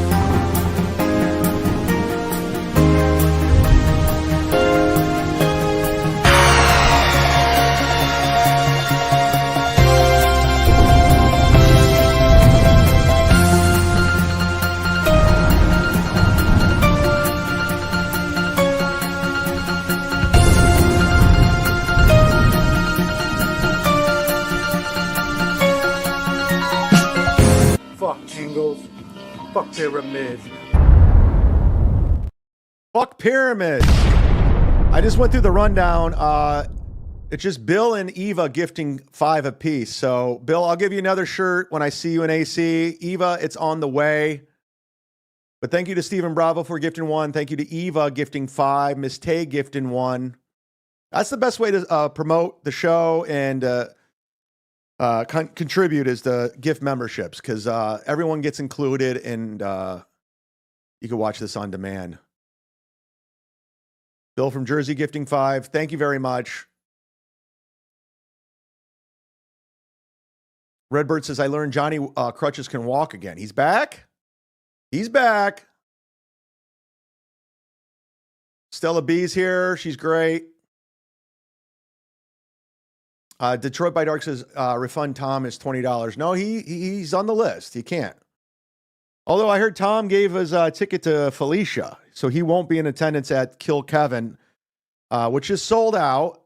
P: Fuck angles. Fuck pyramids.
A: Fuck pyramids. I just went through the rundown. It's just Bill and Eva gifting 5 apiece. So, Bill, I'll give you another shirt when I see you in AC. Eva, it's on the way. But thank you to Stephen Bravo for gifting 1. Thank you to Eva gifting 5. Miss Tay gifting 1. That's the best way to promote the show and contribute is the gift memberships because everyone gets included and you can watch this on demand. Bill from Jersey gifting 5. Thank you very much. Redbird says, I learned Johnny Crutches can walk again. He's back. He's back. Stella B's here. She's great. Detroit by Dark says, refund Tom is $20. No, he's on the list. He can't. Although I heard Tom gave his ticket to Felicia, so he won't be in attendance at Kill Kevin, which is sold out.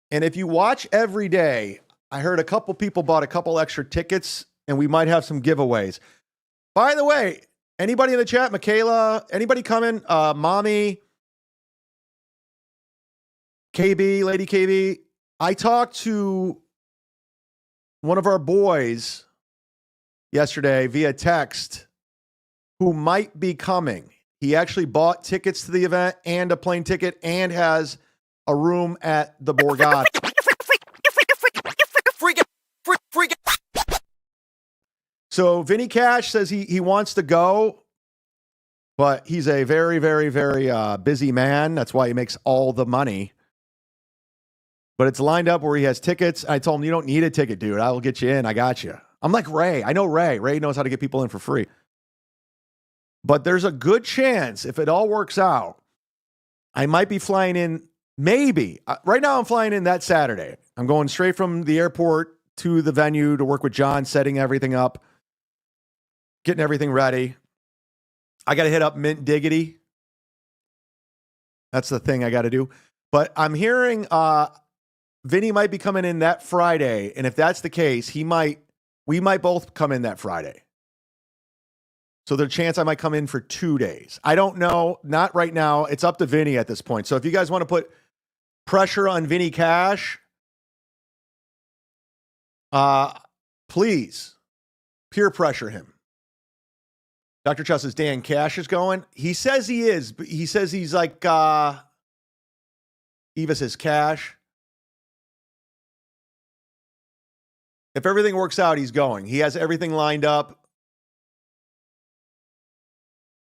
A: And if you watch every day, I heard a couple people bought a couple extra tickets, and we might have some giveaways. By the way, anybody in the chat, Michaela, anybody coming? Mommy, KB, Lady KB. I talked to one of our boys yesterday via text who might be coming. He actually bought tickets to the event and a plane ticket and has a room at the Borgata. So Vinny Cash says he wants to go, but he's a very, very, very busy man. That's why he makes all the money. But it's lined up where he has tickets. I told him, you don't need a ticket, dude. I will get you in. I got you. I'm like Ray. I know Ray. Ray knows how to get people in for free. But there's a good chance, if it all works out, I might be flying in, maybe. Right now I'm flying in that Saturday. I'm going straight from the airport to the venue to work with John, setting everything up, getting everything ready. I got to hit up Mint Diggity. That's the thing I got to do. But I'm hearing Vinny might be coming in that Friday. And if that's the case, we might both come in that Friday. So there's a chance I might come in for 2 days. I don't know. Not right now. It's up to Vinny at this point. So if you guys want to put pressure on Vinny Cash, please peer pressure him. Dr. Chuss says Dan Cash is going. He says he is, but he says he's like Eva says Cash. If everything works out, he's going. He has everything lined up.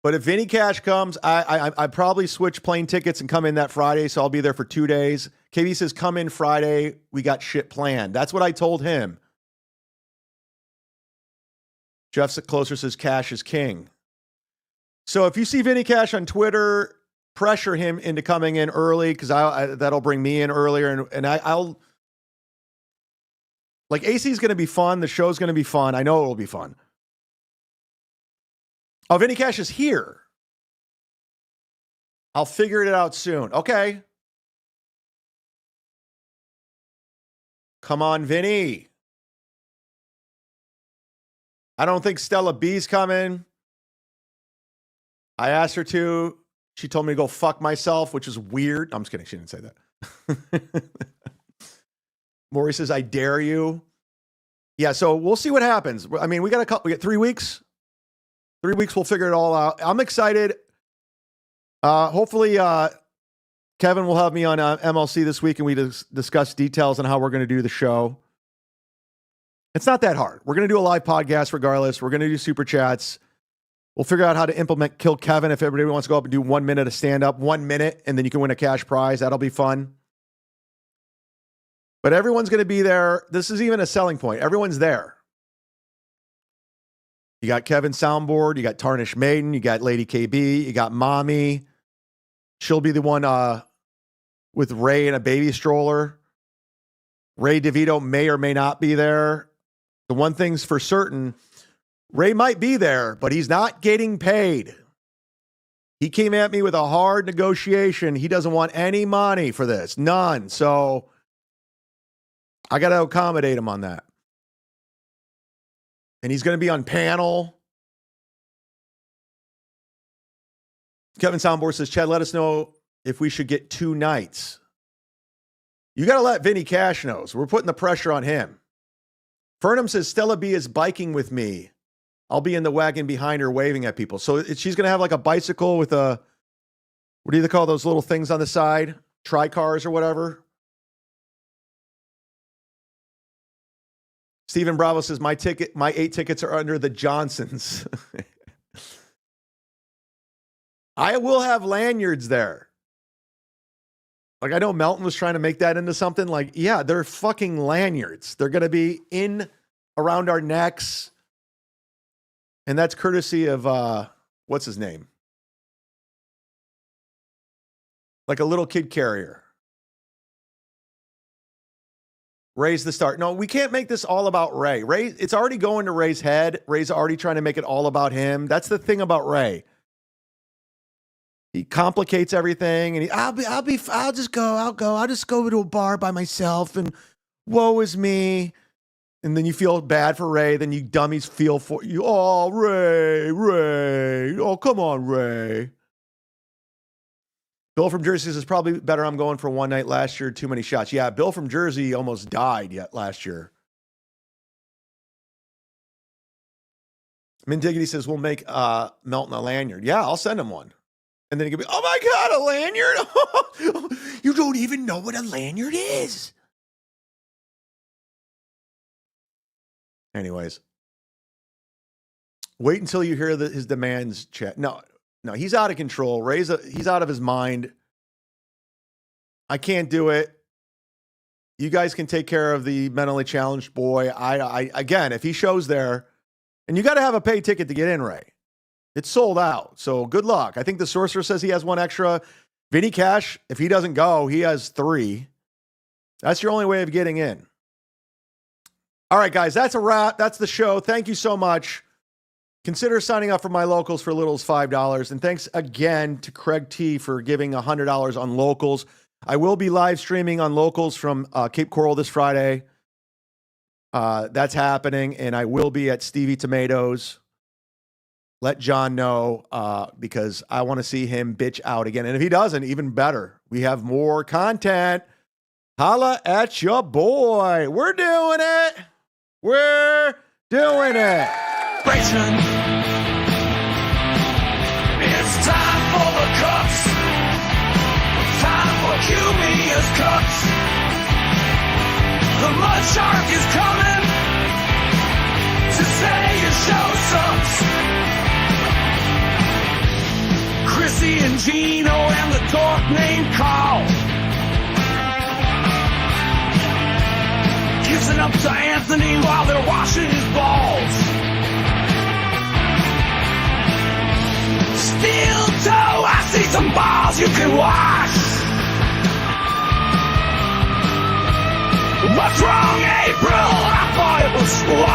A: But if Vinny Cash comes, I probably switch plane tickets and come in that Friday, so I'll be there for 2 days. KB says, come in Friday. We got shit planned. That's what I told him. Jeff Closer says, Cash is king. So if you see Vinny Cash on Twitter, pressure him into coming in early, because that'll bring me in earlier, and I'll... Like, AC is going to be fun. The show's going to be fun. I know it will be fun. Oh, Vinny Cash is here. I'll figure it out soon. Okay. Come on, Vinny. I don't think Stella B's coming. I asked her to. She told me to go fuck myself, which is weird. I'm just kidding. She didn't say that. Maury says, I dare you. Yeah, so we'll see what happens. I mean, we got 3 weeks. 3 weeks, we'll figure it all out. I'm excited. Hopefully, Kevin will have me on MLC this week and we discuss details on how we're going to do the show. It's not that hard. We're going to do a live podcast regardless. We're going to do super chats. We'll figure out how to implement Kill Kevin if everybody wants to go up and do 1 minute of stand-up. 1 minute, and then you can win a cash prize. That'll be fun. But everyone's going to be there. This is even a selling point. Everyone's there. You got Kevin Soundboard. You got Tarnished Maiden. You got Lady KB. You got Mommy. She'll be the one with Ray in a baby stroller. Ray DeVito may or may not be there. The one thing's for certain, Ray might be there, but he's not getting paid. He came at me with a hard negotiation. He doesn't want any money for this. None. So I got to accommodate him on that. And he's going to be on panel. Kevin Soundboard says, Chad, let us know if we should get 2 nights. You got to let Vinny Cash know. So we're putting the pressure on him. Fernham says, Stella B is biking with me. I'll be in the wagon behind her waving at people. So she's going to have like a bicycle with a, what do they call those little things on the side? Tri-cars or whatever. Stephen Bravo says, my 8 tickets are under the Johnsons. I will have lanyards there. Like, I know Melton was trying to make that into something. Like, yeah, they're fucking lanyards. They're going to be in around our necks. And that's courtesy of, what's his name? Like a little kid carrier. Ray's the start. No, we can't make this all about Ray. Ray, it's already going to Ray's head. Ray's already trying to make it all about him. That's the thing about Ray. He complicates everything, and I'll just go to a bar by myself, and woe is me. And then you feel bad for Ray. Then you dummies feel for you. Oh, Ray. Oh, come on, Ray. Bill from Jersey says it's probably better I'm going for one night last year. Too many shots. Yeah, Bill from Jersey almost died last year. Min Diggity says we'll make Melton a lanyard. Yeah, I'll send him one. And then he could be, oh my God, a lanyard? You don't even know what a lanyard is. Anyways. Wait until you hear his demands, chat. No, he's out of control. He's out of his mind. I can't do it. You guys can take care of the mentally challenged boy. I again, if he shows there, and you got to have a paid ticket to get in, Ray. It's sold out. So good luck. I think the sorcerer says he has 1 extra. Vinny Cash, if he doesn't go, he has 3. That's your only way of getting in. All right, guys, that's a wrap. That's the show. Thank you so much. Consider signing up for my locals for little as $5. And thanks again to Craig T for giving $100 on locals. I will be live streaming on locals from Cape Coral this Friday. That's happening. And I will be at Stevie Tomatoes. Let John know because I want to see him bitch out again. And if he doesn't, even better. We have more content. Holla at your boy. We're doing it. We're doing it.
C: It's time for the Cucks. Time for Cumia'S Cucks. The mud shark is coming to say your show sucks. Chrissy and Gino and the dork named Carl. Kissing up to Anthony while they're washing his balls. Steel toe, I see some balls you can wash. What's wrong, April? I thought it was squash.